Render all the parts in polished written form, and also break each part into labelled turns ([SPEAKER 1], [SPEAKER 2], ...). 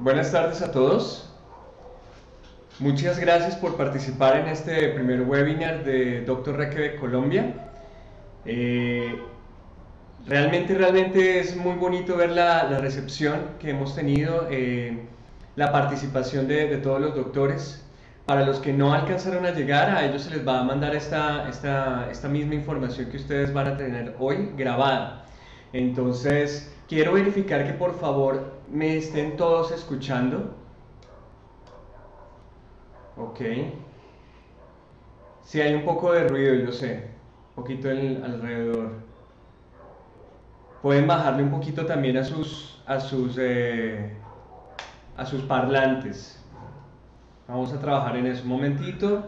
[SPEAKER 1] Buenas tardes a todos. Muchas gracias por participar en este primer webinar de Dr. Requebec Colombia. Eh, realmente es muy bonito ver la recepción que hemos tenido, la participación de todos los doctores. Para los que no alcanzaron a llegar, a ellos se les va a mandar esta misma información que ustedes van a tener hoy grabada. Entonces, quiero verificar que por favor me estén todos escuchando. Ok. Sí, hay un poco de ruido, yo sé. Un poquito alrededor. Pueden bajarle un poquito también a sus parlantes. Vamos a trabajar en eso un momentito.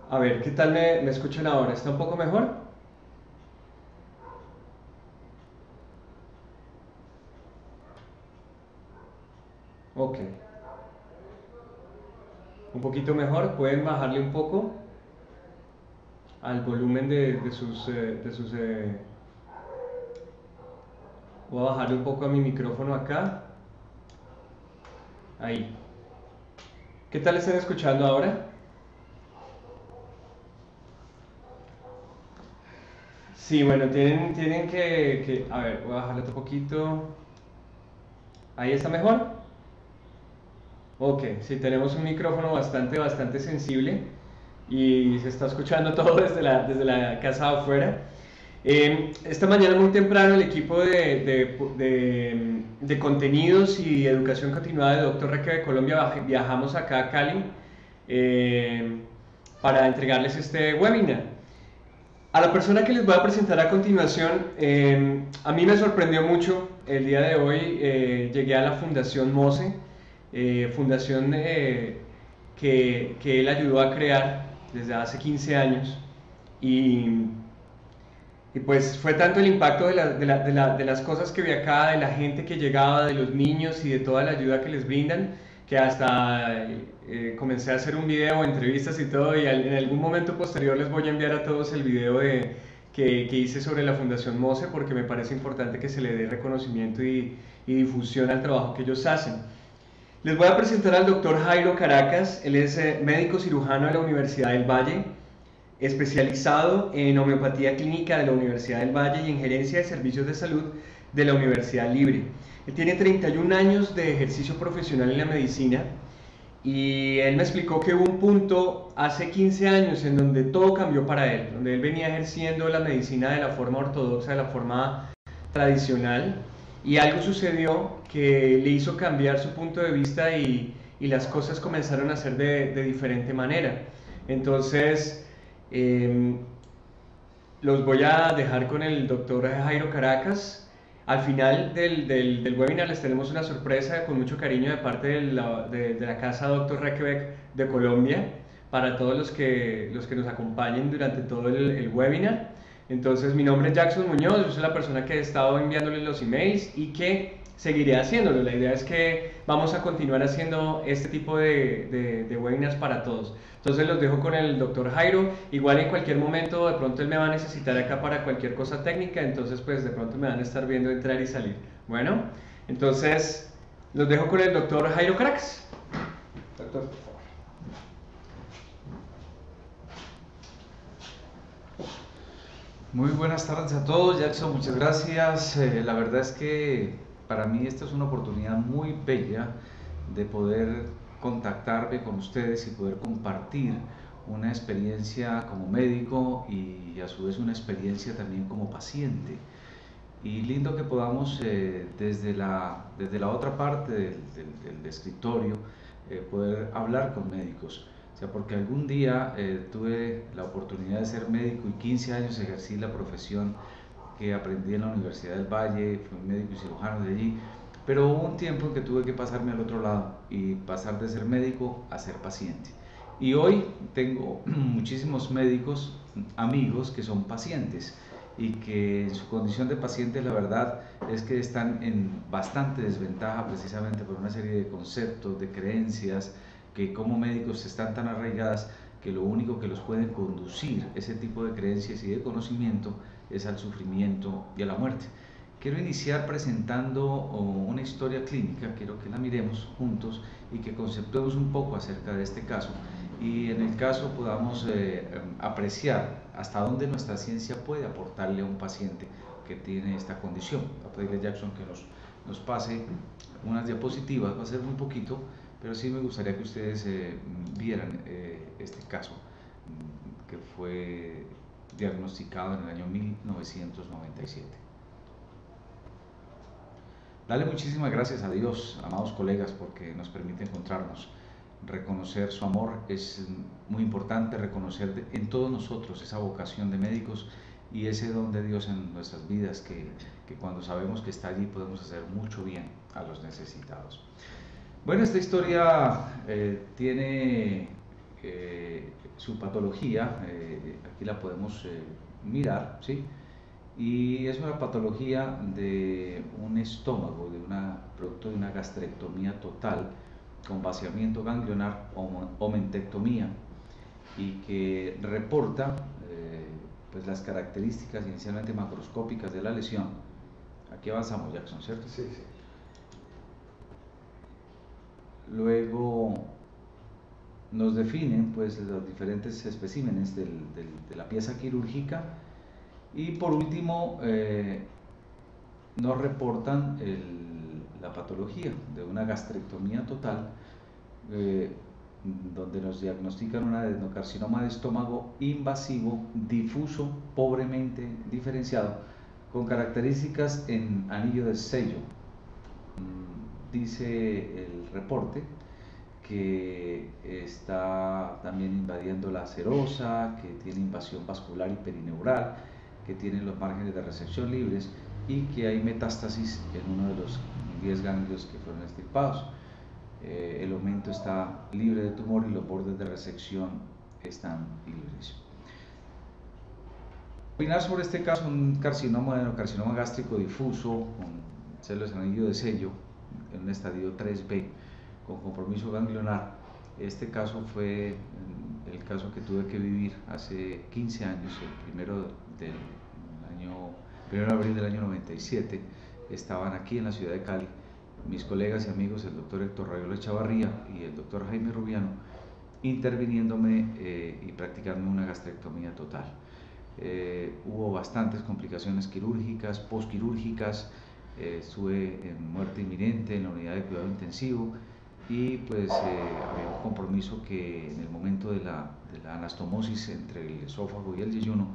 [SPEAKER 1] A ver, ¿qué tal me escuchan ahora? ¿Está un poco mejor? Ok. Un poquito mejor. Pueden bajarle un poco al volumen voy a bajarle un poco a mi micrófono acá. Ahí. ¿Qué tal están escuchando ahora? Sí, bueno, tienen a ver, voy a bajarle otro poquito. ¿Ahí está mejor? Ok, sí, tenemos un micrófono bastante sensible y se está escuchando todo desde la casa afuera. Esta mañana muy temprano el equipo de contenidos y educación continuada de Dr. Reque de Colombia viajamos acá a Cali eh, para entregarles este webinar. A la persona que les voy a presentar a continuación, a mí me sorprendió mucho el día de hoy. Llegué a la Fundación MOSE, fundación que él ayudó a crear desde hace 15 años. Y, y pues fue tanto el impacto de las cosas que vi acá, de la gente que llegaba, de los niños y de toda la ayuda que les brindan, que hasta comencé a hacer un video, entrevistas y todo, y en algún momento posterior les voy a enviar a todos el video que hice sobre la Fundación MOSE, porque me parece importante que se le dé reconocimiento y difusión al trabajo que ellos hacen. Les voy a presentar al doctor Jairo Caracas. Él es médico cirujano de la Universidad del Valle, especializado en homeopatía clínica de la Universidad del Valle y en gerencia de servicios de salud de la Universidad Libre. Él tiene 31 años de ejercicio profesional en la medicina y él me explicó que hubo un punto hace 15 años en donde todo cambió para él, donde él venía ejerciendo la medicina de la forma ortodoxa, de la forma tradicional, y algo sucedió que le hizo cambiar su punto de vista y las cosas comenzaron a ser de diferente manera. Entonces, eh, los voy a dejar con el doctor Jairo Caracas. Al final del webinar les tenemos una sorpresa con mucho cariño de parte de la casa Dr. Requebec de Colombia para todos los que nos acompañen durante todo el webinar. Entonces, mi nombre es Jackson Muñoz, yo soy la persona que he estado enviándoles los emails y que seguiré haciéndolo. La idea es que vamos a continuar haciendo este tipo de webinars para todos. Entonces los dejo con el doctor Jairo. Igual en cualquier momento de pronto él me va a necesitar acá para cualquier cosa técnica, entonces pues de pronto me van a estar viendo entrar y salir. Bueno, entonces los dejo con el doctor Jairo Caracas. Doctor, por favor.
[SPEAKER 2] Muy buenas tardes a todos, Jackson, muchas gracias. La verdad es que para mí esta es una oportunidad muy bella de poder contactarme con ustedes y poder compartir una experiencia como médico y a su vez una experiencia también como paciente. Y lindo que podamos desde la otra parte del escritorio poder hablar con médicos. O sea, porque algún día tuve la oportunidad de ser médico y 15 años ejercí la profesión que aprendí en la Universidad del Valle, fui médico y cirujano de allí, pero hubo un tiempo en que tuve que pasarme al otro lado y pasar de ser médico a ser paciente. Y hoy tengo muchísimos médicos, amigos que son pacientes y que en su condición de pacientes la verdad es que están en bastante desventaja precisamente por una serie de conceptos, de creencias que como médicos están tan arraigadas que lo único que los puede conducir ese tipo de creencias y de conocimiento es al sufrimiento y a la muerte. Quiero iniciar presentando una historia clínica, quiero que la miremos juntos y que conceptuemos un poco acerca de este caso y en el caso podamos apreciar hasta dónde nuestra ciencia puede aportarle a un paciente que tiene esta condición. Voy a pedirle a Jackson que nos pase unas diapositivas, va a ser muy poquito, pero sí me gustaría que ustedes vieran este caso que fue diagnosticado en el año 1997. Dale muchísimas gracias a Dios, amados colegas, porque nos permite encontrarnos. Reconocer su amor es muy importante, reconocer en todos nosotros esa vocación de médicos y ese don de Dios en nuestras vidas, que cuando sabemos que está allí podemos hacer mucho bien a los necesitados. Bueno, esta historia tiene su patología, aquí la podemos mirar, ¿sí? Y es una patología de un estómago, producto de una gastrectomía total con vaciamiento ganglionar o mentectomía, y que reporta pues las características inicialmente macroscópicas de la lesión. Aquí avanzamos, Jackson, ¿cierto?
[SPEAKER 1] Sí, sí.
[SPEAKER 2] Luego nos definen pues los diferentes especímenes de la pieza quirúrgica y por último nos reportan la patología de una gastrectomía total, donde nos diagnostican un adenocarcinoma de estómago invasivo, difuso, pobremente diferenciado, con características en anillo de sello. Dice el reporte que está también invadiendo la serosa, que tiene invasión vascular y perineural, que tiene los márgenes de resección libres y que hay metástasis en uno de los 10 ganglios que fueron extirpados. El aumento está libre de tumor y los bordes de resección están libres. Opinar sobre este caso, un carcinoma, adenocarcinoma gástrico difuso con células en anillo de sello en un estadio 3B con compromiso ganglionar. Este caso fue el caso que tuve que vivir hace 15 años, el 1 de abril del año 97. Estaban aquí en la ciudad de Cali mis colegas y amigos, el doctor Héctor Rayola Chavarría y el doctor Jaime Rubiano, interviniéndome y practicándome una gastrectomía total. Hubo bastantes complicaciones quirúrgicas, postquirúrgicas, estuve en muerte inminente en la unidad de cuidado intensivo y pues había un compromiso que en el momento de la anastomosis entre el esófago y el yeyuno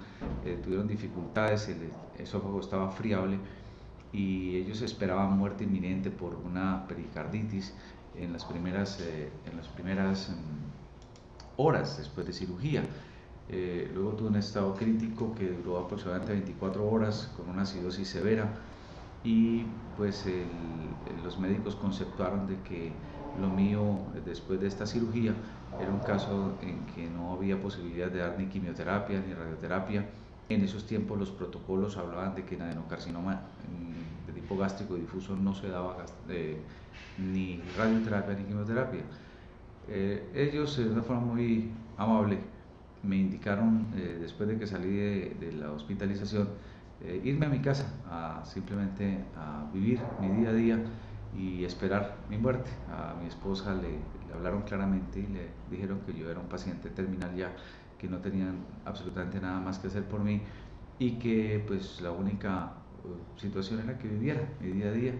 [SPEAKER 2] tuvieron dificultades, el esófago estaba friable y ellos esperaban muerte inminente por una pericarditis en las primeras horas después de cirugía. Luego tuve un estado crítico que duró aproximadamente 24 horas con una acidosis severa y pues los médicos conceptuaron de que lo mío después de esta cirugía era un caso en que no había posibilidad de dar ni quimioterapia ni radioterapia. En esos tiempos los protocolos hablaban de que en adenocarcinoma de tipo gástrico difuso no se daba ni radioterapia ni quimioterapia. Ellos de una forma muy amable me indicaron después de que salí de la hospitalización irme a mi casa simplemente a vivir mi día a día y esperar mi muerte. A mi esposa le hablaron claramente y le dijeron que yo era un paciente terminal ya, que no tenían absolutamente nada más que hacer por mí y que pues la única situación era que viviera mi día a día.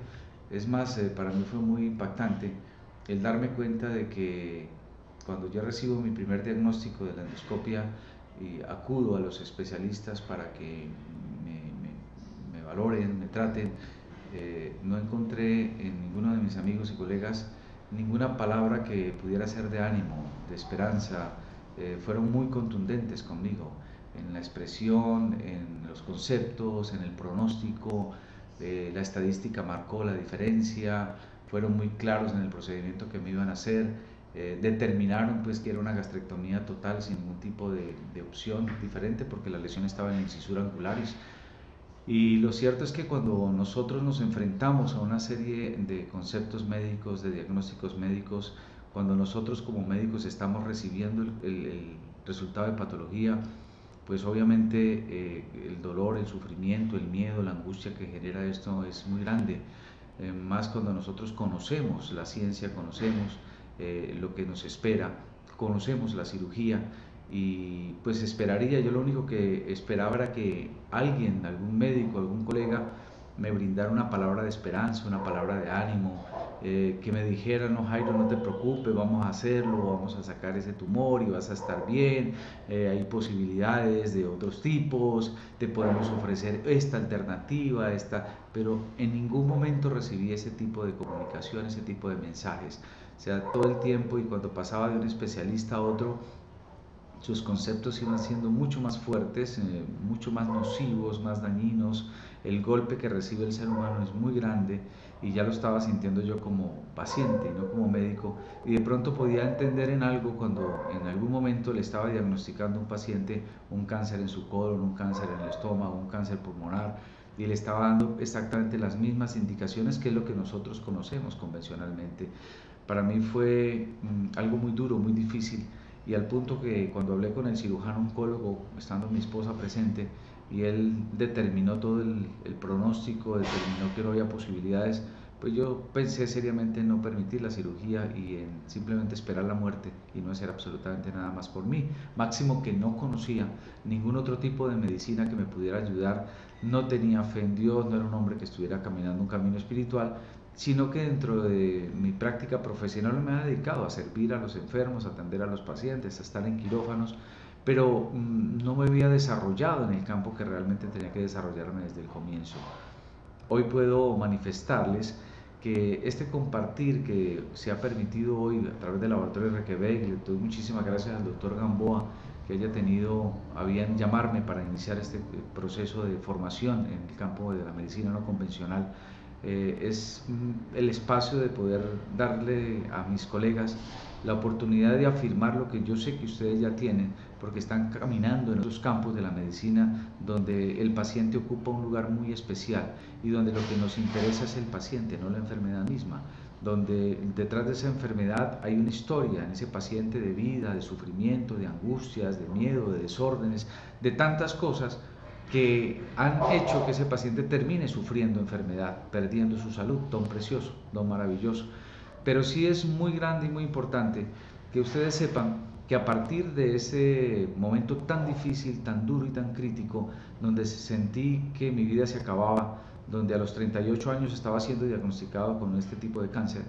[SPEAKER 2] Es más, para mí fue muy impactante el darme cuenta de que cuando yo recibo mi primer diagnóstico de la endoscopia y acudo a los especialistas para que me valoren, me traten, no encontré en ninguno de mis amigos y colegas ninguna palabra que pudiera ser de ánimo, de esperanza. Fueron muy contundentes conmigo en la expresión, en los conceptos, en el pronóstico. La estadística marcó la diferencia, fueron muy claros en el procedimiento que me iban a hacer. Determinaron pues que era una gastrectomía total sin ningún tipo de opción diferente porque la lesión estaba en la incisura angularis. Y lo cierto es que cuando nosotros nos enfrentamos a una serie de conceptos médicos, de diagnósticos médicos, cuando nosotros como médicos estamos recibiendo resultado de patología, pues obviamente el dolor, el sufrimiento, el miedo, la angustia que genera esto es muy grande, más cuando nosotros conocemos la ciencia, conocemos lo que nos espera, conocemos la cirugía y pues esperaría, yo lo único que esperaba era que alguien, algún médico, algún colega me brindara una palabra de esperanza, una palabra de ánimo, que me dijera: no, Jairo, no te preocupes, vamos a hacerlo, vamos a sacar ese tumor y vas a estar bien, hay posibilidades de otros tipos, te podemos ofrecer esta alternativa, esta, pero en ningún momento recibí ese tipo de comunicación, ese tipo de mensajes. O sea, todo el tiempo, y cuando pasaba de un especialista a otro, sus conceptos iban siendo mucho más fuertes, mucho más nocivos, más dañinos. El golpe que recibe el ser humano es muy grande y ya lo estaba sintiendo yo como paciente y no como médico, y de pronto podía entender en algo cuando en algún momento le estaba diagnosticando a un paciente un cáncer en su colon, un cáncer en el estómago, un cáncer pulmonar, y le estaba dando exactamente las mismas indicaciones que es lo que nosotros conocemos convencionalmente. Para mí fue algo muy duro, muy difícil, y al punto que cuando hablé con el cirujano oncólogo, estando mi esposa presente, y él determinó todo el pronóstico, determinó que no había posibilidades, pues yo pensé seriamente en no permitir la cirugía y en simplemente esperar la muerte y no hacer absolutamente nada más por mí. Máximo que no conocía ningún otro tipo de medicina que me pudiera ayudar, no tenía fe en Dios, no era un hombre que estuviera caminando un camino espiritual, sino que dentro de mi práctica profesional me he dedicado a servir a los enfermos, a atender a los pacientes, a estar en quirófanos, pero no me había desarrollado en el campo que realmente tenía que desarrollarme desde el comienzo. Hoy puedo manifestarles que este compartir que se ha permitido hoy a través del laboratorio Requebec, y le doy muchísimas gracias al doctor Gamboa que haya tenido a bien llamarme para iniciar este proceso de formación en el campo de la medicina no convencional. Es el espacio de poder darle a mis colegas la oportunidad de afirmar lo que yo sé que ustedes ya tienen, porque están caminando en otros campos de la medicina donde el paciente ocupa un lugar muy especial y donde lo que nos interesa es el paciente, no la enfermedad misma, donde detrás de esa enfermedad hay una historia en ese paciente de vida, de sufrimiento, de angustias, de miedo, de desórdenes, de tantas cosas que han hecho que ese paciente termine sufriendo enfermedad, perdiendo su salud, don precioso, don maravilloso. Pero sí es muy grande y muy importante que ustedes sepan que a partir de ese momento tan difícil, tan duro y tan crítico, donde sentí que mi vida se acababa, donde a los 38 años estaba siendo diagnosticado con este tipo de cáncer,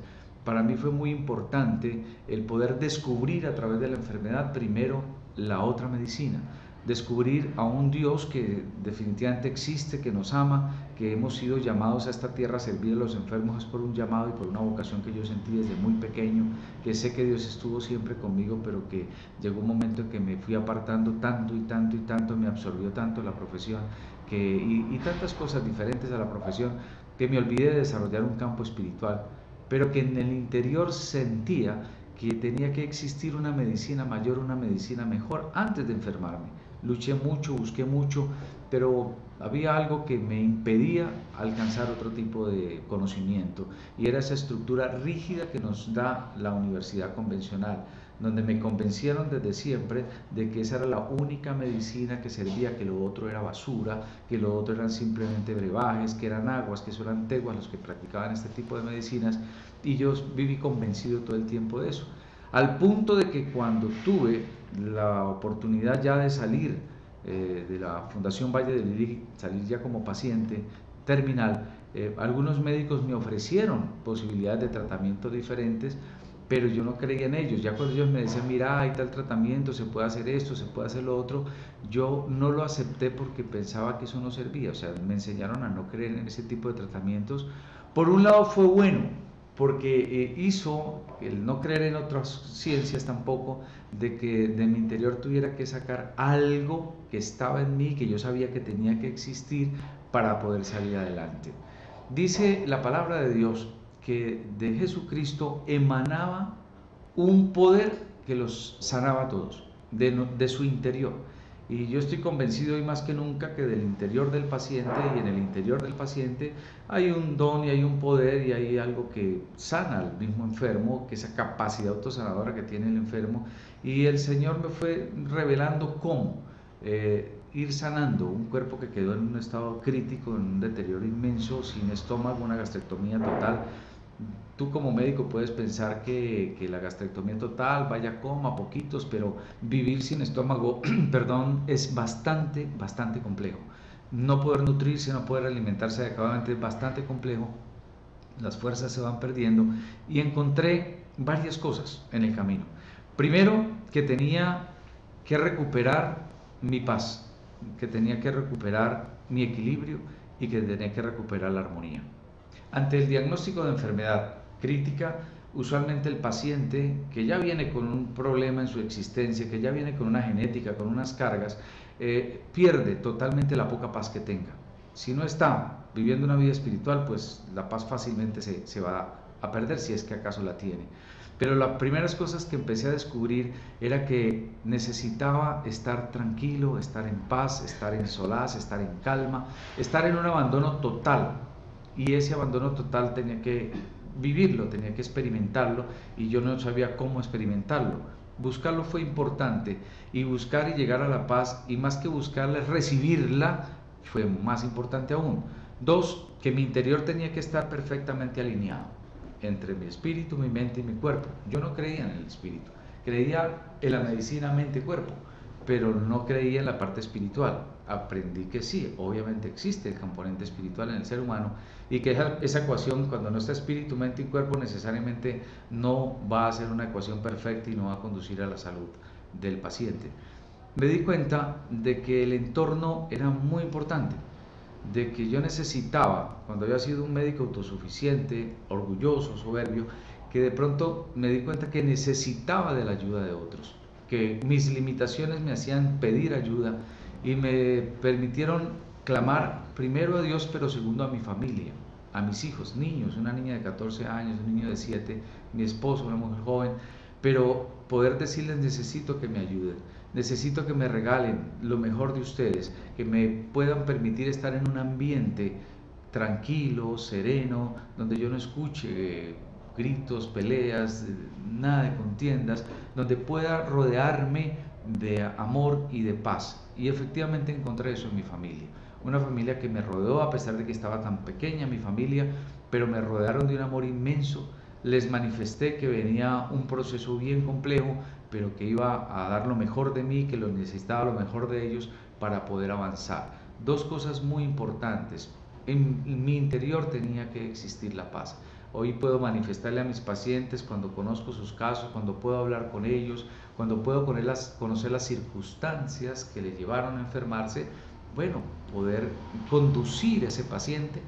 [SPEAKER 2] para mí fue muy importante el poder descubrir a través de la enfermedad primero la otra medicina, descubrir a un Dios que definitivamente existe, que nos ama, que hemos sido llamados a esta tierra a servir a los enfermos, es por un llamado y por una vocación que yo sentí desde muy pequeño, que sé que Dios estuvo siempre conmigo, pero que llegó un momento en que me fui apartando tanto y tanto y tanto, me absorbió tanto la profesión y tantas cosas diferentes a la profesión, que me olvidé de desarrollar un campo espiritual, pero que en el interior sentía que tenía que existir una medicina mayor, una medicina mejor antes de enfermarme. Luché mucho, busqué mucho, pero había algo que me impedía alcanzar otro tipo de conocimiento, y era esa estructura rígida que nos da la universidad convencional, donde me convencieron desde siempre de que esa era la única medicina que servía, que lo otro era basura, que lo otro eran simplemente brebajes, que eran aguas, que eso eran teguas los que practicaban este tipo de medicinas, y yo viví convencido todo el tiempo de eso, al punto de que cuando tuve la oportunidad ya de salir de la Fundación Valle del Lili, salir ya como paciente terminal, algunos médicos me ofrecieron posibilidades de tratamiento diferentes, pero yo no creía en ellos. Ya cuando ellos me decían: mira, hay tal tratamiento, se puede hacer esto, se puede hacer lo otro, yo no lo acepté porque pensaba que eso no servía. O sea, me enseñaron a no creer en ese tipo de tratamientos. Por un lado fue bueno, porque hizo el no creer en otras ciencias tampoco, de que de mi interior tuviera que sacar algo que estaba en mí, que yo sabía que tenía que existir para poder salir adelante. Dice la palabra de Dios que de Jesucristo emanaba un poder que los sanaba a todos, de su interior. Y yo estoy convencido hoy más que nunca que del interior del paciente y en el interior del paciente hay un don y hay un poder y hay algo que sana al mismo enfermo, que esa capacidad autosanadora que tiene el enfermo. Y el Señor me fue revelando cómo ir sanando un cuerpo que quedó en un estado crítico, en un deterioro inmenso, sin estómago, una gastrectomía total. Tú como médico puedes pensar que la gastrectomía total, vaya coma, poquitos, pero vivir sin estómago, perdón, es bastante complejo. No poder nutrirse, no poder alimentarse adecuadamente es bastante complejo. Las fuerzas se van perdiendo y encontré varias cosas en el camino. Primero, que tenía que recuperar mi paz, que tenía que recuperar mi equilibrio y que tenía que recuperar la armonía. Ante el diagnóstico de enfermedad crítica, usualmente el paciente que ya viene con un problema en su existencia, que ya viene con una genética, con unas cargas, pierde totalmente la poca paz que tenga. Si no está viviendo una vida espiritual, pues la paz fácilmente se va a perder, si es que acaso la tiene. Pero las primeras cosas que empecé a descubrir era que necesitaba estar tranquilo, estar en paz, estar en solaz, estar en calma, estar en un abandono total. Y ese abandono total tenía que vivirlo, tenía que experimentarlo, y yo no sabía cómo experimentarlo. Buscarlo fue importante, y buscar y llegar a la paz, y más que buscarla, recibirla, fue más importante aún. Dos, que mi interior tenía que estar perfectamente alineado entre mi espíritu, mi mente y mi cuerpo. Yo no creía en el espíritu, creía en la medicina mente-cuerpo, pero no creía en la parte espiritual. Aprendí que sí, obviamente existe el componente espiritual en el ser humano, y que esa ecuación, cuando no está espíritu, mente y cuerpo, necesariamente no va a ser una ecuación perfecta y no va a conducir a la salud del paciente. Me di cuenta de que el entorno era muy importante, de que yo necesitaba, cuando había sido un médico autosuficiente, orgulloso, soberbio, que de pronto me di cuenta que necesitaba de la ayuda de otros, que mis limitaciones me hacían pedir ayuda y me permitieron clamar primero a Dios, pero segundo a mi familia, a mis hijos, niños, una niña de 14 años, un niño de 7, mi esposo, una mujer joven, pero poder decirles: necesito que me ayuden, necesito que me regalen lo mejor de ustedes, que me puedan permitir estar en un ambiente tranquilo, sereno, donde yo no escuche gritos, peleas, nada de contiendas, donde pueda rodearme de amor y de paz. Y efectivamente encontré eso en mi familia. Una familia que me rodeó, a pesar de que estaba tan pequeña mi familia, pero me rodearon de un amor inmenso. Les manifesté que venía un proceso bien complejo, pero que iba a dar lo mejor de mí, que lo necesitaba lo mejor de ellos para poder avanzar. Dos cosas muy importantes. En mi interior tenía que existir la paz. Hoy puedo manifestarle a mis pacientes, cuando conozco sus casos, cuando puedo hablar con ellos, cuando puedo conocer las circunstancias que le llevaron a enfermarse, bueno, poder conducir a ese paciente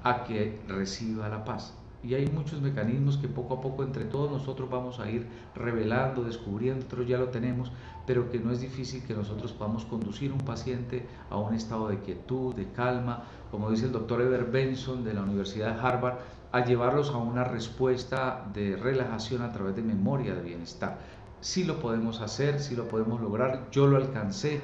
[SPEAKER 2] a que reciba la paz. Y hay muchos mecanismos que poco a poco entre todos nosotros vamos a ir revelando, descubriendo, nosotros ya lo tenemos, pero que no es difícil que nosotros podamos conducir un paciente a un estado de quietud, de calma, como dice el doctor Ever Benson de la Universidad de Harvard, a llevarlos a una respuesta de relajación a través de memoria de bienestar. Sí lo podemos hacer, sí lo podemos lograr. Yo lo alcancé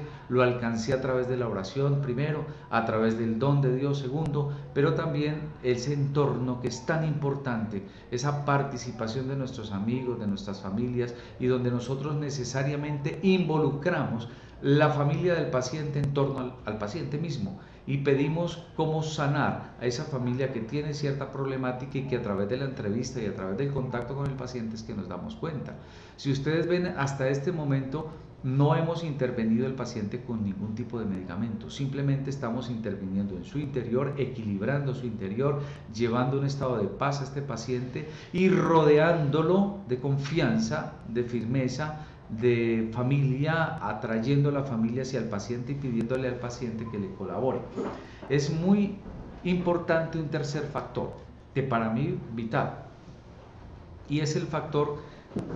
[SPEAKER 2] a través de la oración primero, a través del don de Dios segundo, pero también ese entorno que es tan importante, esa participación de nuestros amigos, de nuestras familias, y donde nosotros necesariamente involucramos la familia del paciente en torno al paciente mismo, y pedimos cómo sanar a esa familia que tiene cierta problemática, y que a través de la entrevista y a través del contacto con el paciente es que nos damos cuenta. Si ustedes ven, hasta este momento no hemos intervenido el paciente con ningún tipo de medicamento, simplemente estamos interviniendo en su interior, equilibrando su interior, llevando un estado de paz a este paciente y rodeándolo de confianza, de firmeza, de familia, atrayendo a la familia hacia el paciente y pidiéndole al paciente que le colabore. Es muy importante un tercer factor, que para mí vital, y es el factor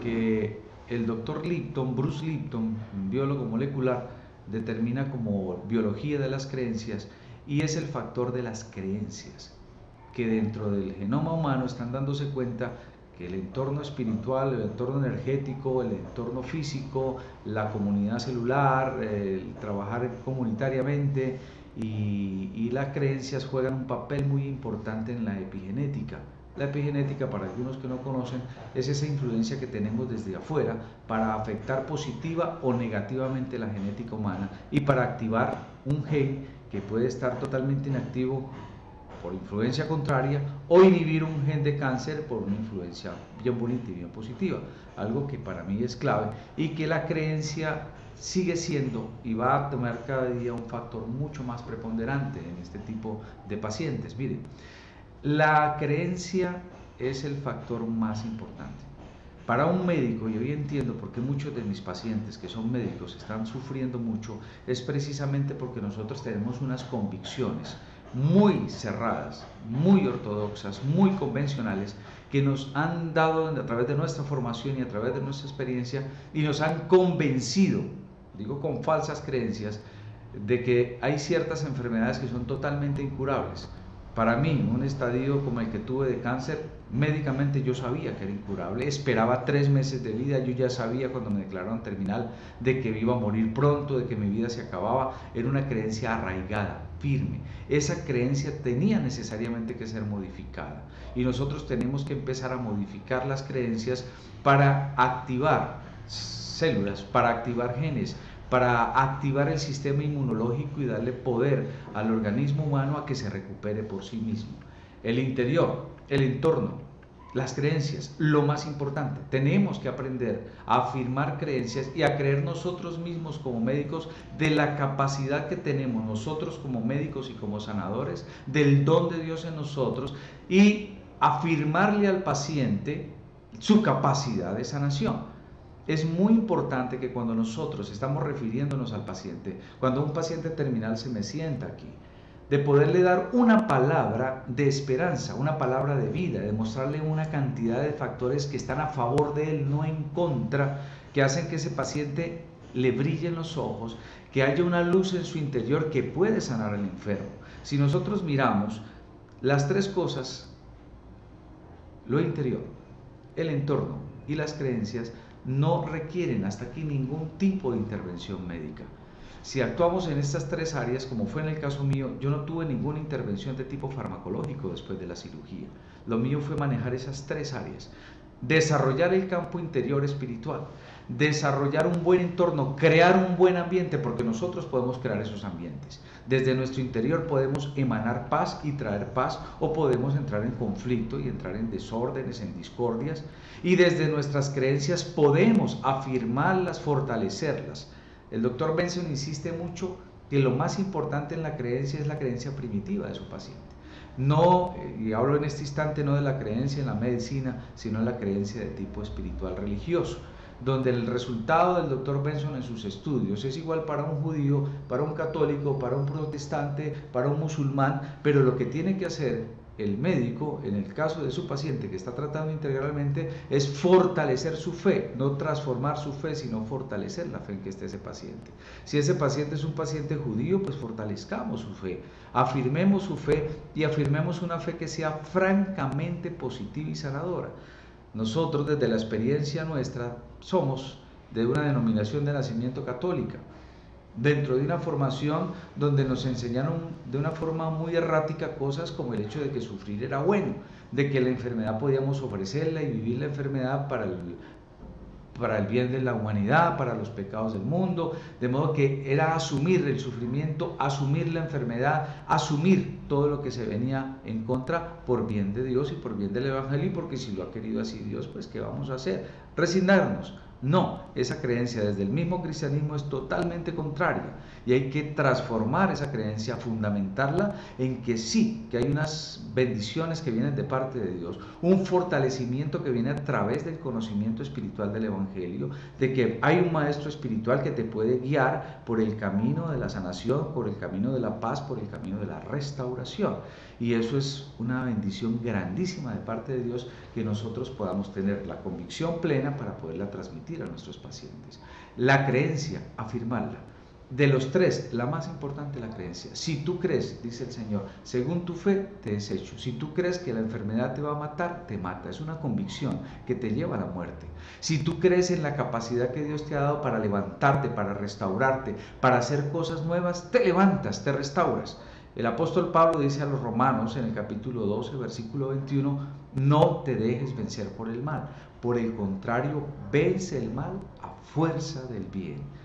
[SPEAKER 2] que el doctor Lipton, Bruce Lipton, un biólogo molecular, determina como biología de las creencias, y es el factor de las creencias, que dentro del genoma humano están dándose cuenta que el entorno espiritual, el entorno energético, el entorno físico, la comunidad celular, el trabajar comunitariamente y las creencias juegan un papel muy importante en la epigenética. La epigenética, para algunos que no conocen, es esa influencia que tenemos desde afuera para afectar positiva o negativamente la genética humana y para activar un gen que puede estar totalmente inactivo por influencia contraria o inhibir un gen de cáncer por una influencia bien bonita y bien positiva, algo que para mí es clave y que la creencia sigue siendo y va a tomar cada día un factor mucho más preponderante en este tipo de pacientes. Miren, la creencia es el factor más importante. Para un médico, y hoy entiendo por qué muchos de mis pacientes que son médicos están sufriendo mucho, es precisamente porque nosotros tenemos unas convicciones muy cerradas, muy ortodoxas, muy convencionales, que nos han dado a través de nuestra formación y a través de nuestra experiencia y nos han convencido, digo con falsas creencias, de que hay ciertas enfermedades que son totalmente incurables. Para mí, un estadio como el que tuve de cáncer, médicamente yo sabía que era incurable, esperaba 3 meses de vida, yo ya sabía cuando me declararon terminal de que iba a morir pronto, de que mi vida se acababa, era una creencia arraigada, firme. Esa creencia tenía necesariamente que ser modificada y nosotros tenemos que empezar a modificar las creencias para activar células, para activar genes, para activar el sistema inmunológico y darle poder al organismo humano a que se recupere por sí mismo. El interior, el entorno, las creencias, lo más importante, tenemos que aprender a afirmar creencias y a creer nosotros mismos como médicos de la capacidad que tenemos nosotros como médicos y como sanadores, del don de Dios en nosotros y afirmarle al paciente su capacidad de sanación. Es muy importante que cuando nosotros estamos refiriéndonos al paciente, cuando un paciente terminal se me sienta aquí, de poderle dar una palabra de esperanza, una palabra de vida, de mostrarle una cantidad de factores que están a favor de él, no en contra, que hacen que ese paciente le brillen los ojos, que haya una luz en su interior que puede sanar al enfermo. Si nosotros miramos las 3 cosas, lo interior, el entorno y las creencias, no requieren hasta aquí ningún tipo de intervención médica. Si actuamos en estas 3 áreas, como fue en el caso mío, yo no tuve ninguna intervención de tipo farmacológico después de la cirugía. Lo mío fue manejar esas 3 áreas. Desarrollar el campo interior espiritual, desarrollar un buen entorno, crear un buen ambiente, porque nosotros podemos crear esos ambientes. Desde nuestro interior podemos emanar paz y traer paz, o podemos entrar en conflicto y entrar en desórdenes, en discordias, y desde nuestras creencias podemos afirmarlas, fortalecerlas. El doctor Benson insiste mucho que lo más importante en la creencia es la creencia primitiva de su paciente. No, y hablo en este instante no de la creencia en la medicina, sino en la creencia de tipo espiritual religioso, donde el resultado del doctor Benson en sus estudios es igual para un judío, para un católico, para un protestante, para un musulmán, pero lo que tiene que hacer el médico, en el caso de su paciente que está tratando integralmente, es fortalecer su fe, no transformar su fe, sino fortalecer la fe en que esté ese paciente. Si ese paciente es un paciente judío, pues fortalezcamos su fe, afirmemos su fe y afirmemos una fe que sea francamente positiva y sanadora. Nosotros, desde la experiencia nuestra, somos de una denominación de nacimiento católica, dentro de una formación donde nos enseñaron de una forma muy errática cosas como el hecho de que sufrir era bueno, de que la enfermedad podíamos ofrecerla y vivir la enfermedad para el bien de la humanidad, para los pecados del mundo, de modo que era asumir el sufrimiento, asumir la enfermedad, asumir todo lo que se venía en contra por bien de Dios y por bien del Evangelio, porque si lo ha querido así Dios, pues ¿qué vamos a hacer? Resignarnos. No, esa creencia desde el mismo cristianismo es totalmente contraria y hay que transformar esa creencia, fundamentarla en que sí, que hay unas bendiciones que vienen de parte de Dios, un fortalecimiento que viene a través del conocimiento espiritual del Evangelio, de que hay un maestro espiritual que te puede guiar por el camino de la sanación, por el camino de la paz, por el camino de la restauración. Y eso es una bendición grandísima de parte de Dios, que nosotros podamos tener la convicción plena para poderla transmitir a nuestros pacientes. La creencia, afirmarla. De los tres, la más importante es la creencia. Si tú crees, dice el Señor, según tu fe te es hecho. Si tú crees que la enfermedad te va a matar, te mata. Es una convicción que te lleva a la muerte. Si tú crees en la capacidad que Dios te ha dado para levantarte, para restaurarte, para hacer cosas nuevas, te levantas, te restauras. El apóstol Pablo dice a los romanos en el capítulo 12, versículo 21, no te dejes vencer por el mal. Por el contrario, vence el mal a fuerza del bien.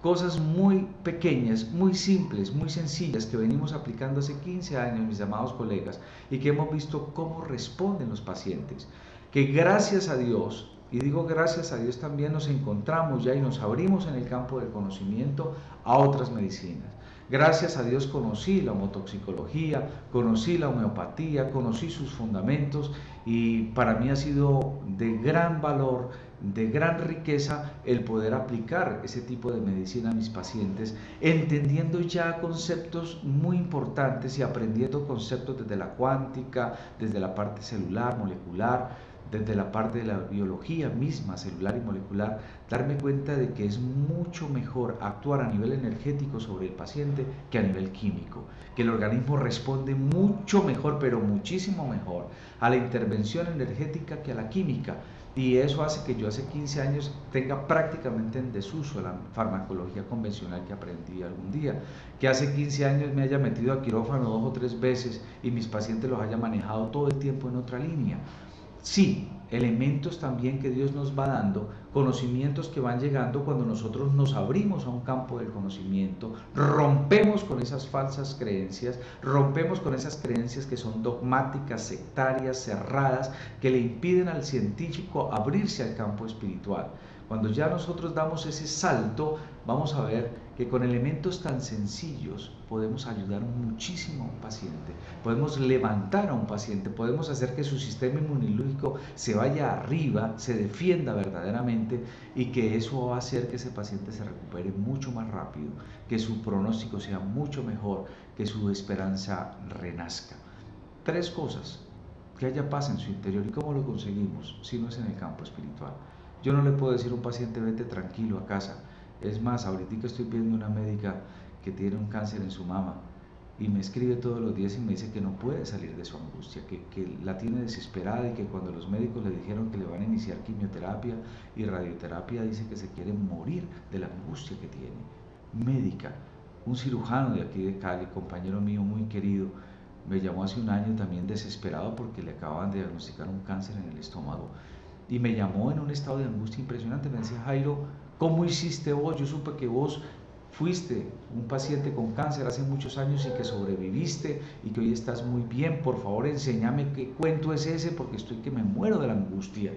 [SPEAKER 2] Cosas muy pequeñas, muy simples, muy sencillas que venimos aplicando hace 15 años, mis amados colegas, y que hemos visto cómo responden los pacientes. Que gracias a Dios, y digo gracias a Dios también, nos encontramos ya y nos abrimos en el campo del conocimiento a otras medicinas. Gracias a Dios conocí la homotoxicología, conocí la homeopatía, conocí sus fundamentos y para mí ha sido de gran valor, de gran riqueza el poder aplicar ese tipo de medicina a mis pacientes, entendiendo ya conceptos muy importantes y aprendiendo conceptos desde la cuántica, desde la parte celular, molecular, desde la parte de la biología misma, celular y molecular, darme cuenta de que es mucho mejor actuar a nivel energético sobre el paciente que a nivel químico, que el organismo responde mucho mejor, pero muchísimo mejor a la intervención energética que a la química. Y eso hace que yo hace 15 años tenga prácticamente en desuso la farmacología convencional que aprendí algún día, que hace 15 años me haya metido a quirófano 2 o 3 veces y mis pacientes los haya manejado todo el tiempo en otra línea. Sí, elementos también que Dios nos va dando, conocimientos que van llegando cuando nosotros nos abrimos a un campo del conocimiento, rompemos con esas falsas creencias, rompemos con esas creencias que son dogmáticas, sectarias, cerradas, que le impiden al científico abrirse al campo espiritual. Cuando ya nosotros damos ese salto, vamos a ver que con elementos tan sencillos podemos ayudar muchísimo a un paciente, podemos levantar a un paciente, podemos hacer que su sistema inmunológico se vaya arriba, se defienda verdaderamente y que eso va a hacer que ese paciente se recupere mucho más rápido, que su pronóstico sea mucho mejor, que su esperanza renazca. 3 cosas: que haya paz en su interior. ¿Y cómo lo conseguimos si no es en el campo espiritual? Yo no le puedo decir a un paciente vete tranquilo a casa. Es más, ahorita estoy viendo una médica que tiene un cáncer en su mama y me escribe todos los días y me dice que no puede salir de su angustia, que la tiene desesperada y que cuando los médicos le dijeron que le van a iniciar quimioterapia y radioterapia, dice que se quiere morir de la angustia que tiene. Médica, un cirujano de aquí de Cali, compañero mío muy querido, me llamó hace un año también desesperado porque le acababan de diagnosticar un cáncer en el estómago y me llamó en un estado de angustia impresionante. Me decía, Jairo, ¿cómo hiciste vos? Yo supe que vos fuiste un paciente con cáncer hace muchos años y que sobreviviste y que hoy estás muy bien. Por favor, enséñame qué cuento es ese porque estoy que me muero de la angustia.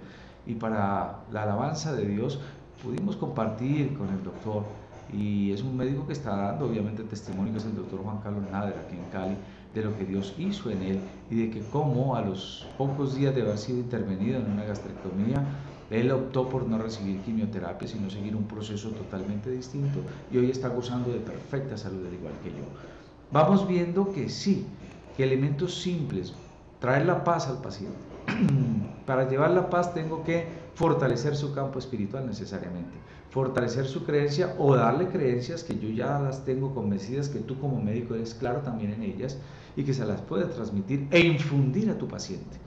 [SPEAKER 2] Y para la alabanza de Dios pudimos compartir con el doctor y es un médico que está dando obviamente testimonio, que es el doctor Juan Carlos Nader aquí en Cali, de lo que Dios hizo en él y de que como a los pocos días de haber sido intervenido en una gastrectomía, él optó por no recibir quimioterapia, sino seguir un proceso totalmente distinto y hoy está gozando de perfecta salud al igual que yo. Vamos viendo que sí, que elementos simples, traer la paz al paciente. Para llevar la paz tengo que fortalecer su campo espiritual necesariamente, fortalecer su creencia o darle creencias que yo ya las tengo convencidas, que tú como médico eres claro también en ellas y que se las puedes transmitir e infundir a tu paciente.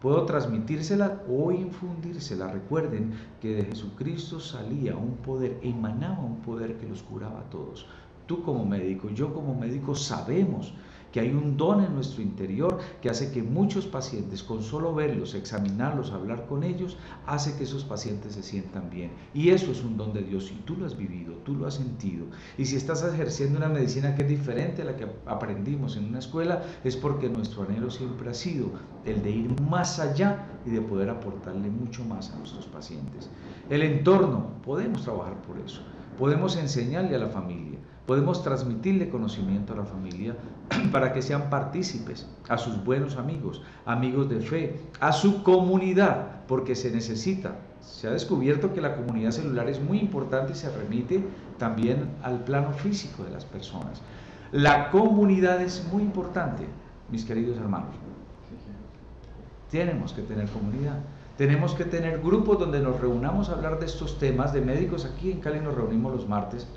[SPEAKER 2] Puedo transmitírsela o infundírsela. Recuerden que de Jesucristo salía un poder, emanaba un poder que los curaba a todos. Tú como médico, yo como médico sabemos que hay un don en nuestro interior que hace que muchos pacientes, con solo verlos, examinarlos, hablar con ellos, hace que esos pacientes se sientan bien. Y eso es un don de Dios y tú lo has vivido, tú lo has sentido. Y si estás ejerciendo una medicina que es diferente a la que aprendimos en una escuela, es porque nuestro anhelo siempre ha sido el de ir más allá y de poder aportarle mucho más a nuestros pacientes. El entorno, podemos trabajar por eso. Podemos enseñarle a la familia, podemos transmitirle conocimiento a la familia para que sean partícipes, a sus buenos amigos, amigos de fe, a su comunidad, porque se necesita. Se ha descubierto que la comunidad celular es muy importante y se remite también al plano físico de las personas. La comunidad es muy importante, mis queridos hermanos. Tenemos que tener comunidad. Tenemos que tener grupos donde nos reunamos a hablar de estos temas. De médicos aquí en Cali nos reunimos los martes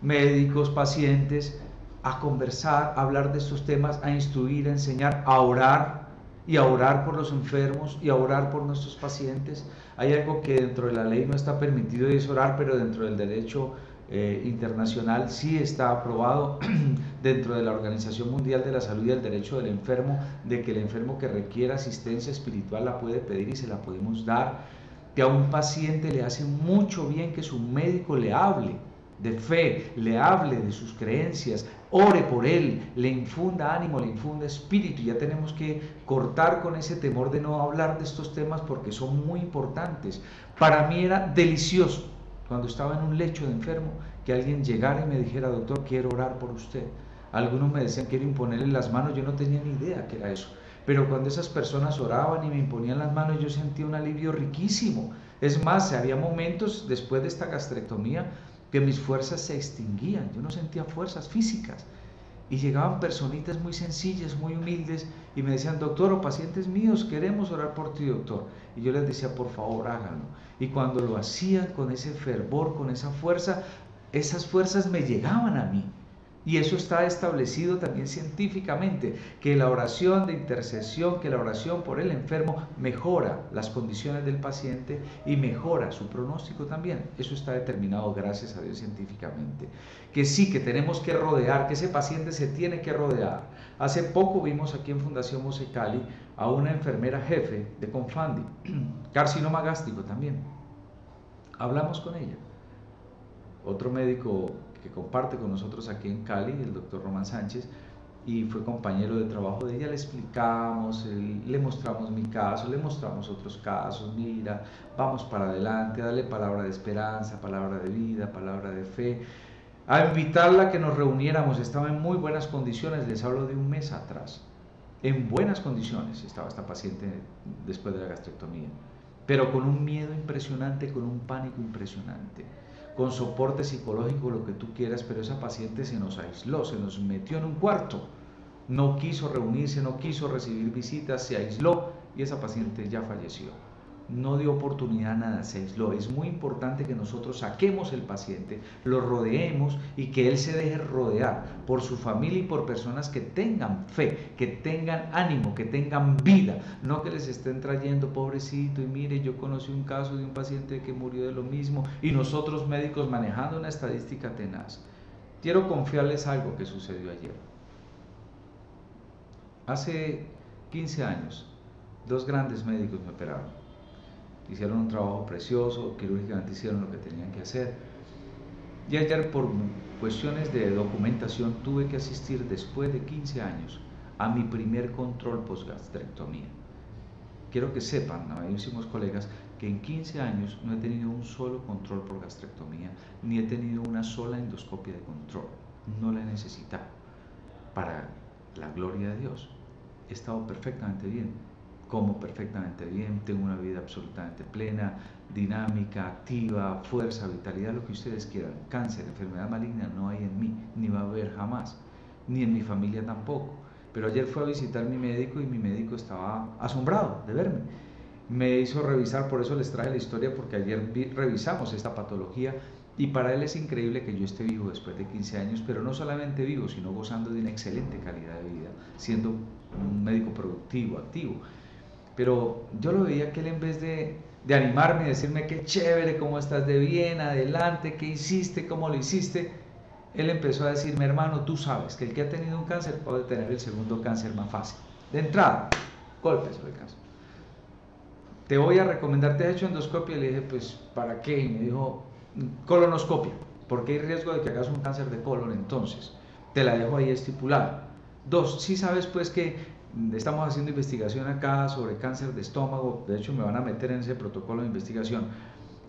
[SPEAKER 2] médicos, pacientes, a conversar, a hablar de estos temas, a instruir, a enseñar, a orar, y a orar por los enfermos y a orar por nuestros pacientes. Hay algo que dentro de la ley no está permitido, y es orar, pero dentro del derecho internacional sí está aprobado dentro de la Organización Mundial de la Salud y el derecho del enfermo, de que el enfermo que requiera asistencia espiritual la puede pedir y se la podemos dar. Que a un paciente le hace mucho bien que su médico le hable de fe, le hable de sus creencias, ore por él, le infunda ánimo, le infunda espíritu. Ya tenemos que cortar con ese temor de no hablar de estos temas porque son muy importantes. Para mí era delicioso cuando estaba en un lecho de enfermo que alguien llegara y me dijera: doctor, quiero orar por usted. Algunos me decían: quiero imponerle las manos. Yo no tenía ni idea qué era eso, pero cuando esas personas oraban y me imponían las manos, yo sentía un alivio riquísimo. Es más, había momentos después de esta gastrectomía que mis fuerzas se extinguían, yo no sentía fuerzas físicas, y llegaban personitas muy sencillas, muy humildes, y me decían: doctor, o pacientes míos, queremos orar por ti, doctor. Y yo les decía: por favor, háganlo. Y cuando lo hacían con ese fervor, con esa fuerza, esas fuerzas me llegaban a mí. Y eso está establecido también científicamente, que la oración de intercesión, que la oración por el enfermo mejora las condiciones del paciente y mejora su pronóstico también. Eso está determinado, gracias a Dios, científicamente. Que sí, que tenemos que rodear, que ese paciente se tiene que rodear. Hace poco vimos aquí en Fundación Mose Cali a una enfermera jefe de Confandi, carcinoma gástrico también. Hablamos con ella. Otro médico que comparte con nosotros aquí en Cali, el doctor Román Sánchez, y fue compañero de trabajo de ella, le explicamos, le mostramos mi caso, le mostramos otros casos: mira, vamos para adelante, dale palabra de esperanza, palabra de vida, palabra de fe, a invitarla a que nos reuniéramos. Estaba en muy buenas condiciones, les hablo de un mes atrás, en buenas condiciones estaba esta paciente después de la gastrectomía, pero con un miedo impresionante, con un pánico impresionante, con soporte psicológico, lo que tú quieras, pero esa paciente se nos aisló, se nos metió en un cuarto, no quiso reunirse, no quiso recibir visitas, se aisló, y esa paciente ya falleció. No dio oportunidad a nada, se aisló. Es muy importante que nosotros saquemos el paciente, lo rodeemos y que él se deje rodear por su familia y por personas que tengan fe, que tengan ánimo, que tengan vida, no que les estén trayendo: pobrecito, y mire, yo conocí un caso de un paciente que murió de lo mismo, y nosotros médicos manejando una estadística tenaz. Quiero confiarles algo que sucedió ayer. Hace 15 años, dos grandes médicos me operaron. Hicieron un trabajo precioso, quirúrgicamente hicieron lo que tenían que hacer. Y ayer, por cuestiones de documentación, tuve que asistir después de 15 años a mi primer control postgastrectomía. Quiero que sepan, amigos colegas, que en 15 años no he tenido un solo control por gastrectomía, ni he tenido una sola endoscopia de control. No la he necesitado. Para la gloria de Dios, he estado perfectamente bien, como perfectamente bien, tengo una vida absolutamente plena, dinámica, activa, fuerza, vitalidad, lo que ustedes quieran. Cáncer, enfermedad maligna no hay en mí, ni va a haber jamás, ni en mi familia tampoco. Pero ayer fui a visitar a mi médico y mi médico estaba asombrado de verme. Me hizo revisar, por eso les traje la historia, porque ayer revisamos esta patología, y para él es increíble que yo esté vivo después de 15 años, pero no solamente vivo, sino gozando de una excelente calidad de vida, siendo un médico productivo, activo. Pero yo lo veía que él, en vez de animarme y decirme: qué chévere, cómo estás de bien, adelante, qué hiciste, cómo lo hiciste, él empezó a decirme: hermano, tú sabes que el que ha tenido un cáncer puede tener el segundo cáncer más fácil. De entrada, golpe sobre el cáncer. Te voy a recomendar, ¿te has hecho endoscopia? Le dije: pues, ¿para qué? Y me dijo: colonoscopia, porque hay riesgo de que hagas un cáncer de colon. Entonces, te la dejo ahí estipulada. Dos, sí sabes pues que estamos haciendo investigación acá sobre cáncer de estómago, de hecho me van a meter en ese protocolo de investigación,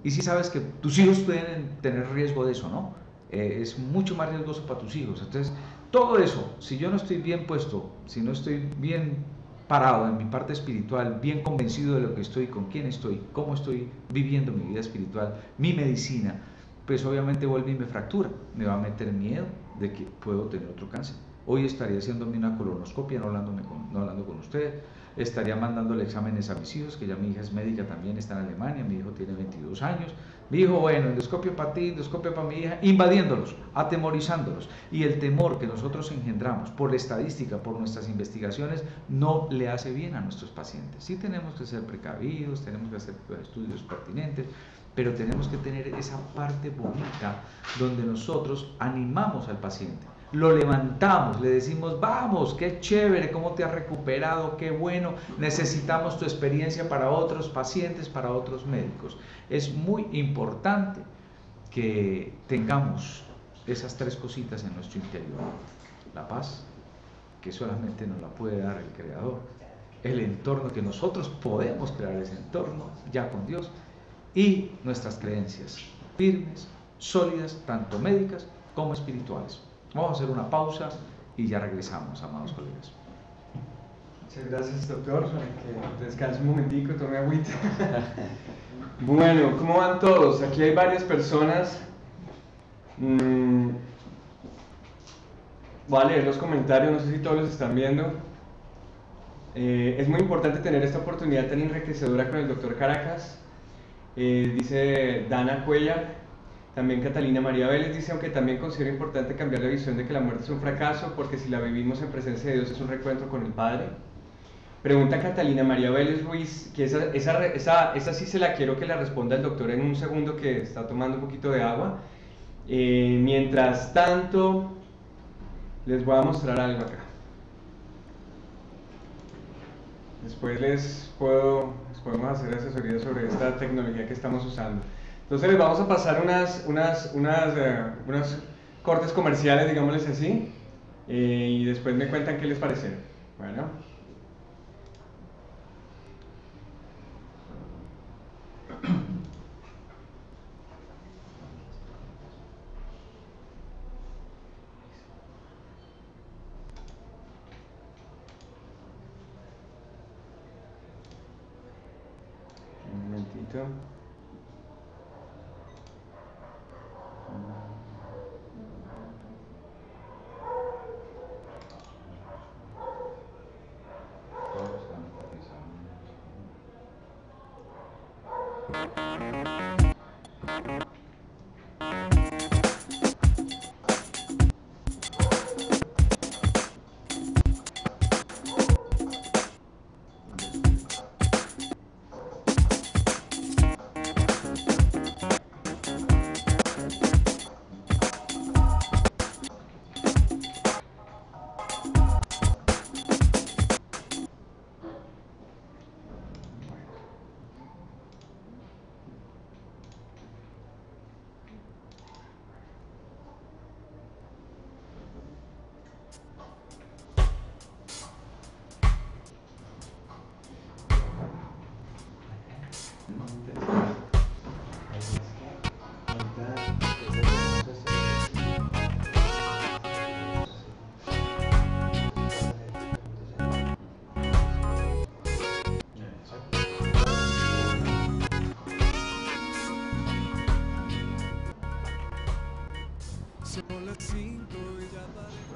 [SPEAKER 2] y sí sabes que tus hijos pueden tener riesgo de eso, ¿no? Es mucho más riesgoso para tus hijos. Entonces, todo eso, si yo no estoy bien puesto, si no estoy bien parado en mi parte espiritual, bien convencido de lo que estoy, con quién estoy, cómo estoy viviendo mi vida espiritual, mi medicina, pues obviamente vuelve y me fractura, me va a meter miedo de que puedo tener otro cáncer. Hoy estaría haciéndome una colonoscopia, no hablando con ustedes, estaría mandándole exámenes a mis hijos, que ya mi hija es médica también, está en Alemania, mi hijo tiene 22 años. Mi hijo, bueno, endoscopio para ti, endoscopio para mi hija, invadiéndolos, atemorizándolos. Y el temor que nosotros engendramos por la estadística, por nuestras investigaciones, no le hace bien a nuestros pacientes. Sí tenemos que ser precavidos, tenemos que hacer estudios pertinentes, pero tenemos que tener esa parte bonita donde nosotros animamos al paciente, lo levantamos, le decimos, vamos, qué chévere, cómo te has recuperado, qué bueno, necesitamos tu experiencia para otros pacientes, para otros médicos. Es muy importante que tengamos esas tres cositas en nuestro interior: la paz, que solamente nos la puede dar el Creador; el entorno, que nosotros podemos crear ese entorno ya con Dios; y nuestras creencias firmes, sólidas, tanto médicas como espirituales. Vamos a hacer una pausa y ya regresamos, amados colegas.
[SPEAKER 1] Muchas gracias, doctor. Que descanse un momentico, tome agüita. Bueno, ¿cómo van todos? Aquí hay varias personas. Voy a leer los comentarios, no sé si todos los están viendo. Es muy importante tener esta oportunidad tan enriquecedora con el doctor Caracas. Dice Dana Cuellar. También Catalina María Vélez dice, aunque también considero importante cambiar la visión de que la muerte es un fracaso, porque si la vivimos en presencia de Dios es un reencuentro con el Padre. Pregunta Catalina María Vélez Ruiz, que esa sí se la quiero que la responda el doctor en un segundo, que está tomando un poquito de agua. Mientras tanto, les voy a mostrar algo acá. Después podemos hacer asesoría sobre esta tecnología que estamos usando. Entonces les vamos a pasar unos cortes comerciales, digámosles así, y después me cuentan qué les parecieron. Bueno. Un momentito.
[SPEAKER 3] Son las 5 y ya parece.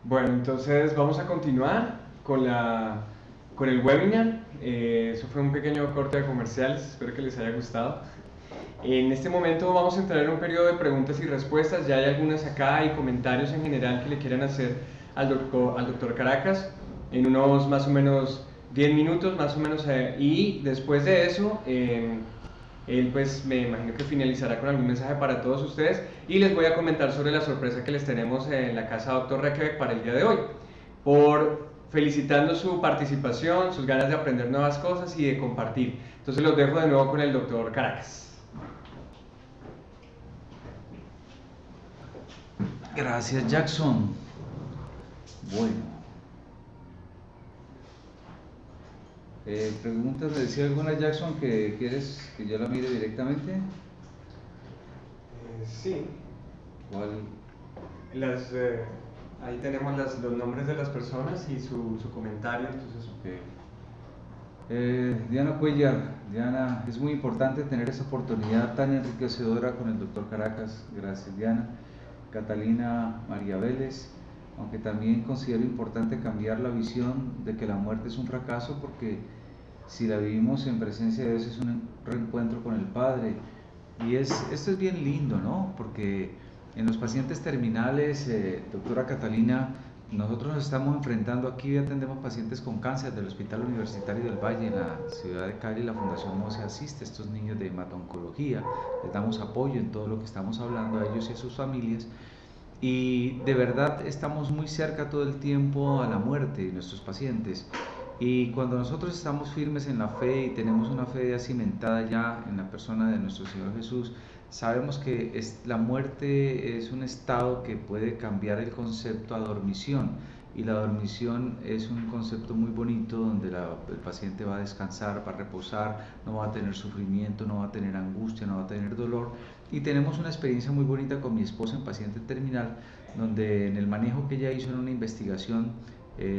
[SPEAKER 1] Bueno, entonces vamos a continuar con el webinar. Eso fue un pequeño corte de comerciales, espero que les haya gustado. En este momento vamos a entrar en un periodo de preguntas y respuestas. Ya hay algunas acá y comentarios en general que le quieran hacer al doctor Caracas en unos más o menos 10 minutos, más o menos. Y después de eso, él pues me imagino que finalizará con algún mensaje para todos ustedes y les voy a comentar sobre la sorpresa que les tenemos en la casa Dr. Requebec para el día de hoy. Por felicitando su participación, sus ganas de aprender nuevas cosas y de compartir. Entonces los dejo de nuevo con el doctor Caracas.
[SPEAKER 2] Gracias, Jackson. Bueno, preguntas, me decía alguna, Jackson, que quieres que yo la mire directamente.
[SPEAKER 1] Sí.
[SPEAKER 2] ¿Cuál?
[SPEAKER 1] Ahí tenemos los nombres de las personas y su comentario. Entonces,
[SPEAKER 2] Okay. Diana Cuellar, Diana, es muy importante tener esa oportunidad tan enriquecedora con el doctor Caracas. Gracias, Diana. Catalina María Vélez, aunque también considero importante cambiar la visión de que la muerte es un fracaso, porque si la vivimos en presencia de Dios es un reencuentro con el Padre. Y esto es bien lindo, ¿no? Porque en los pacientes terminales, doctora Catalina, nosotros nos estamos enfrentando aquí, atendemos pacientes con cáncer del Hospital Universitario del Valle en la ciudad de Cali. La Fundación MOSE asiste a estos niños de hematoncología, les damos apoyo en todo lo que estamos hablando a ellos y a sus familias. Y de verdad estamos muy cerca todo el tiempo a la muerte de nuestros pacientes. Y cuando nosotros estamos firmes en la fe y tenemos una fe ya cimentada ya en la persona de nuestro Señor Jesús, sabemos que la muerte es un estado que puede cambiar el concepto a dormición. Y la dormición es un concepto muy bonito donde el paciente va a descansar, va a reposar, no va a tener sufrimiento, no va a tener angustia, no va a tener dolor. Y tenemos una experiencia muy bonita con mi esposa en paciente terminal, donde en el manejo que ella hizo en una investigación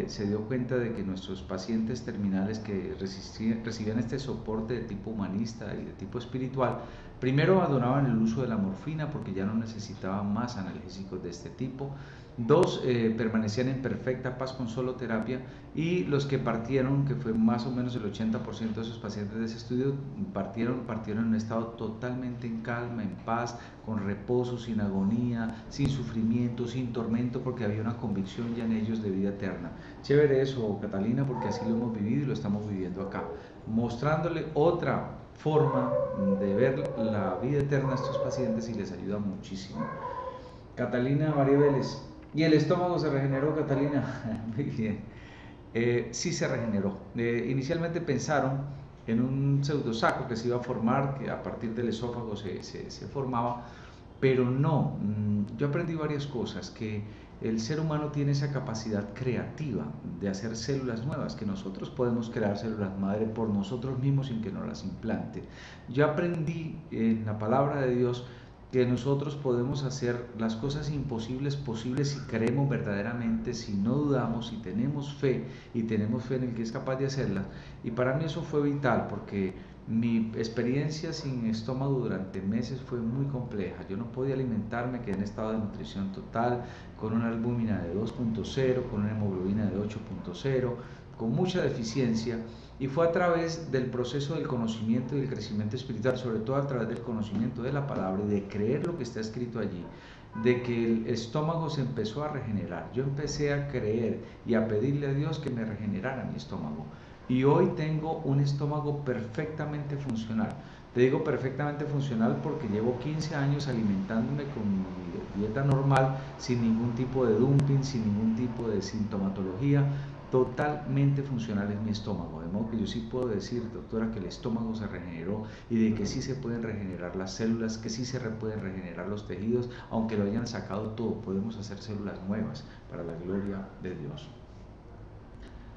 [SPEAKER 2] se dio cuenta de que nuestros pacientes terminales que recibían este soporte de tipo humanista y de tipo espiritual, primero abandonaban el uso de la morfina porque ya no necesitaban más analgésicos de este tipo. Dos, permanecían en perfecta paz con solo terapia, y los que partieron, que fue más o menos el 80% de esos pacientes de ese estudio, partieron en un estado totalmente en calma, en paz, con reposo, sin agonía, sin sufrimiento, sin tormento, porque había una convicción ya en ellos de vida eterna. Chévere eso, Catalina, porque así lo hemos vivido y lo estamos viviendo acá, mostrándole otra forma de ver la vida eterna a estos pacientes, y les ayuda muchísimo. Catalina María Vélez, ¿y el estómago se regeneró, Catalina? Muy bien. Sí se regeneró. Inicialmente pensaron en un pseudosaco que se iba a formar, que a partir del esófago se formaba, pero no. Yo aprendí varias cosas, que el ser humano tiene esa capacidad creativa de hacer células nuevas, que nosotros podemos crear células madre por nosotros mismos sin que nos las implante. Yo aprendí en la palabra de Dios que nosotros podemos hacer las cosas imposibles posibles si creemos verdaderamente, si no dudamos, si tenemos fe y tenemos fe en el que es capaz de hacerlas. Y para mí eso fue vital, porque mi experiencia sin estómago durante meses fue muy compleja. Yo no podía alimentarme, quedé en estado de nutrición total, con una albúmina de 2.0, con una hemoglobina de 8.0, con mucha deficiencia. Y fue a través del proceso del conocimiento y del crecimiento espiritual, sobre todo a través del conocimiento de la palabra y de creer lo que está escrito allí, de que el estómago se empezó a regenerar. Yo empecé a creer y a pedirle a Dios que me regenerara mi estómago. Y hoy tengo un estómago perfectamente funcional. Te digo perfectamente funcional porque llevo 15 años alimentándome con mi dieta normal, sin ningún tipo de dumping, sin ningún tipo de sintomatología. Totalmente funcional es mi estómago, de modo que yo sí puedo decir, doctora, que el estómago se regeneró, y de que sí se pueden regenerar las células, que sí se pueden regenerar los tejidos, aunque lo hayan sacado todo, podemos hacer células nuevas para la gloria de Dios.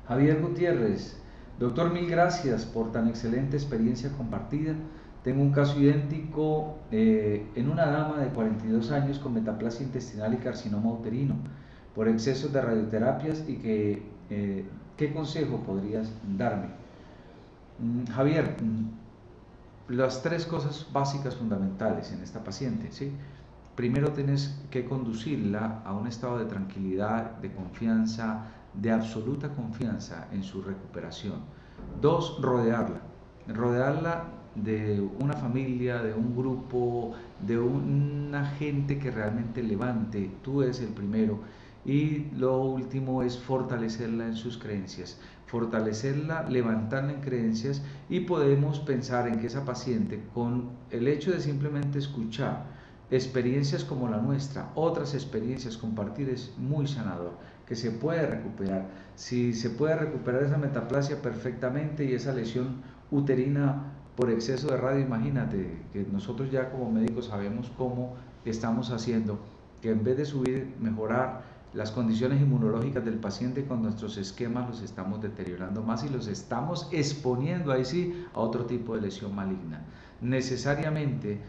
[SPEAKER 2] Javier Gutiérrez, doctor, mil gracias por tan excelente experiencia compartida. Tengo un caso idéntico en una dama de 42 años con metaplasia intestinal y carcinoma uterino por excesos de radioterapias, y ¿qué consejo podrías darme? Javier, las tres cosas básicas fundamentales en esta paciente, ¿sí? primero tienes que conducirla a un estado de tranquilidad, de confianza, de absoluta confianza en su recuperación. 2, rodearla de una familia, de un grupo, de una gente que realmente levante. Tú eres el primero. Y lo último es fortalecerla en sus creencias, fortalecerla, levantarla en creencias, y podemos pensar en que esa paciente, con el hecho de simplemente escuchar experiencias como la nuestra, otras experiencias, compartir, es muy sanador, que se puede recuperar. Si se puede recuperar esa metaplasia perfectamente y esa lesión uterina por exceso de radio, imagínate que nosotros ya como médicos sabemos cómo estamos haciendo, que en vez de subir, mejorar las condiciones inmunológicas del paciente, con nuestros esquemas los estamos deteriorando más y los estamos exponiendo ahí sí a otro tipo de lesión maligna. Necesariamente,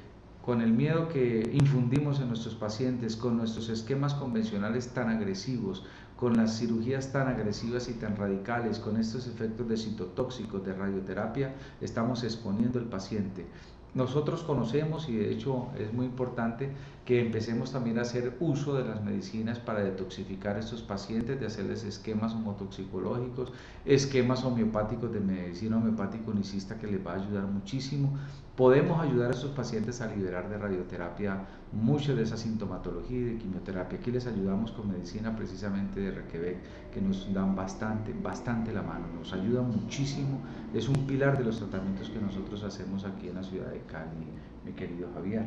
[SPEAKER 2] con el miedo que infundimos en nuestros pacientes, con nuestros esquemas convencionales tan agresivos, con las cirugías tan agresivas y tan radicales, con estos efectos de citotóxicos, de radioterapia, estamos exponiendo al paciente. Nosotros conocemos, y de hecho es muy importante que empecemos también a hacer uso de las medicinas para detoxificar a estos pacientes, de hacerles esquemas homotoxicológicos, esquemas homeopáticos de medicina homeopática unicista, que les va a ayudar muchísimo. Podemos ayudar a estos pacientes a liberar de radioterapia mucha de esa sintomatología y de quimioterapia. Aquí les ayudamos con medicina precisamente de Requebec, que nos dan bastante la mano, nos ayuda muchísimo, es un pilar de los tratamientos que nosotros hacemos aquí en la ciudad de Cali, mi querido Javier.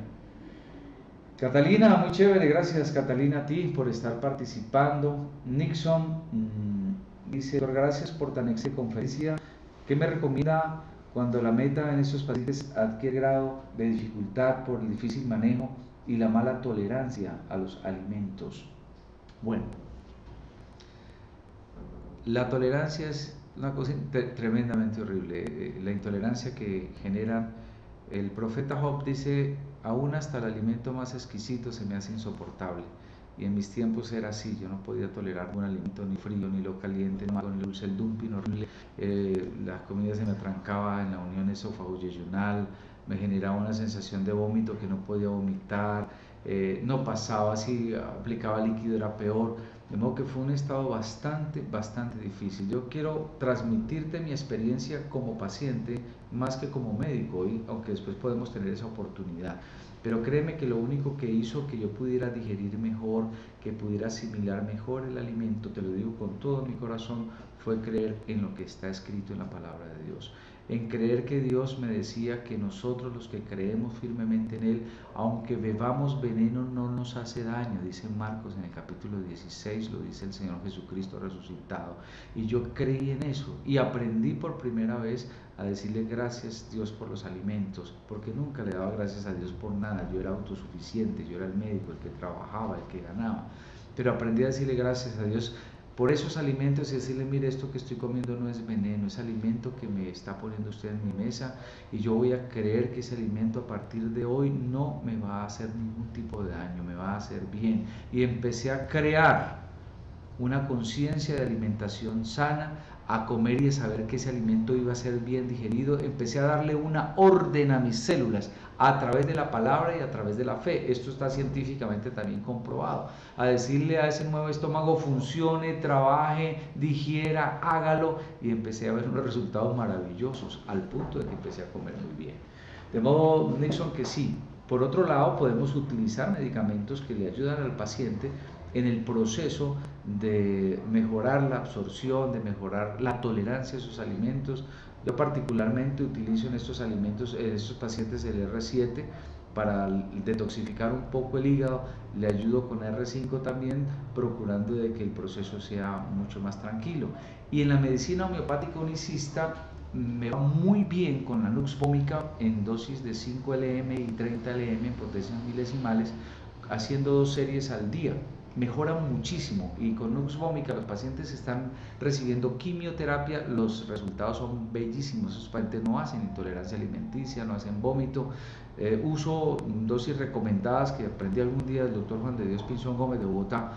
[SPEAKER 2] Catalina, muy chévere, gracias Catalina a ti por estar participando. Nixon dice, doctor, gracias por tan excelente conferencia. ¿Qué me recomienda cuando la meta en estos pacientes adquiere grado de dificultad por el difícil manejo y la mala tolerancia a los alimentos? Bueno, la tolerancia es una cosa tremendamente horrible. La intolerancia que genera, el profeta Job dice, aún hasta el alimento más exquisito se me hace insoportable. Y en mis tiempos era así, yo no podía tolerar un alimento ni frío ni lo caliente, ni con el dulce, el dumping horrible, la comida se me atrancaba en la unión esófago-yeyunal, me generaba una sensación de vómito que no podía vomitar, no pasaba, si aplicaba líquido era peor, de modo que fue un estado bastante difícil. Yo quiero transmitirte mi experiencia como paciente más que como médico, aunque después podemos tener esa oportunidad. Pero créeme que lo único que hizo que yo pudiera digerir mejor, que pudiera asimilar mejor el alimento, te lo digo con todo mi corazón, fue creer en lo que está escrito en la palabra de Dios. En creer que Dios me decía que nosotros, los que creemos firmemente en Él, aunque bebamos veneno, no nos hace daño, dice Marcos en el capítulo 16, lo dice el Señor Jesucristo resucitado. Y yo creí en eso y aprendí por primera vez a decirle gracias Dios por los alimentos, porque nunca le daba gracias a Dios por nada. Yo era autosuficiente, yo era el médico, el que trabajaba, el que ganaba, pero aprendí a decirle gracias a Dios por esos alimentos y decirle, mire, esto que estoy comiendo no es veneno, es alimento que me está poniendo usted en mi mesa, y yo voy a creer que ese alimento a partir de hoy no me va a hacer ningún tipo de daño, me va a hacer bien. Y empecé a crear una conciencia de alimentación sana, a comer y a saber que ese alimento iba a ser bien digerido. Empecé a darle una orden a mis células a través de la palabra y a través de la fe. Esto está científicamente también comprobado. A decirle a ese nuevo estómago, funcione, trabaje, digiera, hágalo, y empecé a ver unos resultados maravillosos, al punto de que empecé a comer muy bien. De modo, Nixon, que sí. Por otro lado, podemos utilizar medicamentos que le ayudan al paciente en el proceso de mejorar la absorción, de mejorar la tolerancia a sus alimentos. Yo particularmente utilizo en estos alimentos, en estos pacientes, el R7 para detoxificar un poco el hígado. Le ayudo con R5 también, procurando de que el proceso sea mucho más tranquilo. Y en la medicina homeopática unicista me va muy bien con la Nux vomica en dosis de 5 lm y 30 lm en potencias milesimales, haciendo 2 series al día. Mejora muchísimo, y con Nux vomica los pacientes están recibiendo quimioterapia, los resultados son bellísimos. Esos pacientes no hacen intolerancia alimenticia, no hacen vómito. Uso dosis recomendadas que aprendí algún día del doctor Juan de Dios Pinzón Gómez de Bogotá,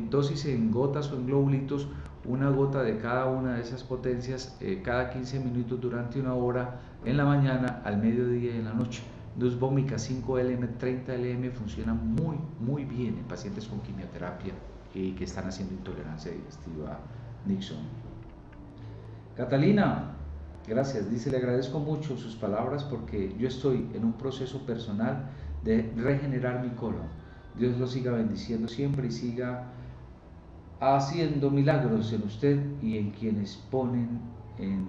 [SPEAKER 2] dosis en gotas o en globulitos, una gota de cada una de esas potencias cada 15 minutos durante una hora, en la mañana, al mediodía y en la noche. Nusbómica 5LM, 30LM funciona muy bien en pacientes con quimioterapia y que están haciendo intolerancia digestiva, Nixon. Catalina, gracias, dice, le agradezco mucho sus palabras porque yo estoy en un proceso personal de regenerar mi colon. Dios lo siga bendiciendo siempre y siga haciendo milagros en usted y en quienes ponen en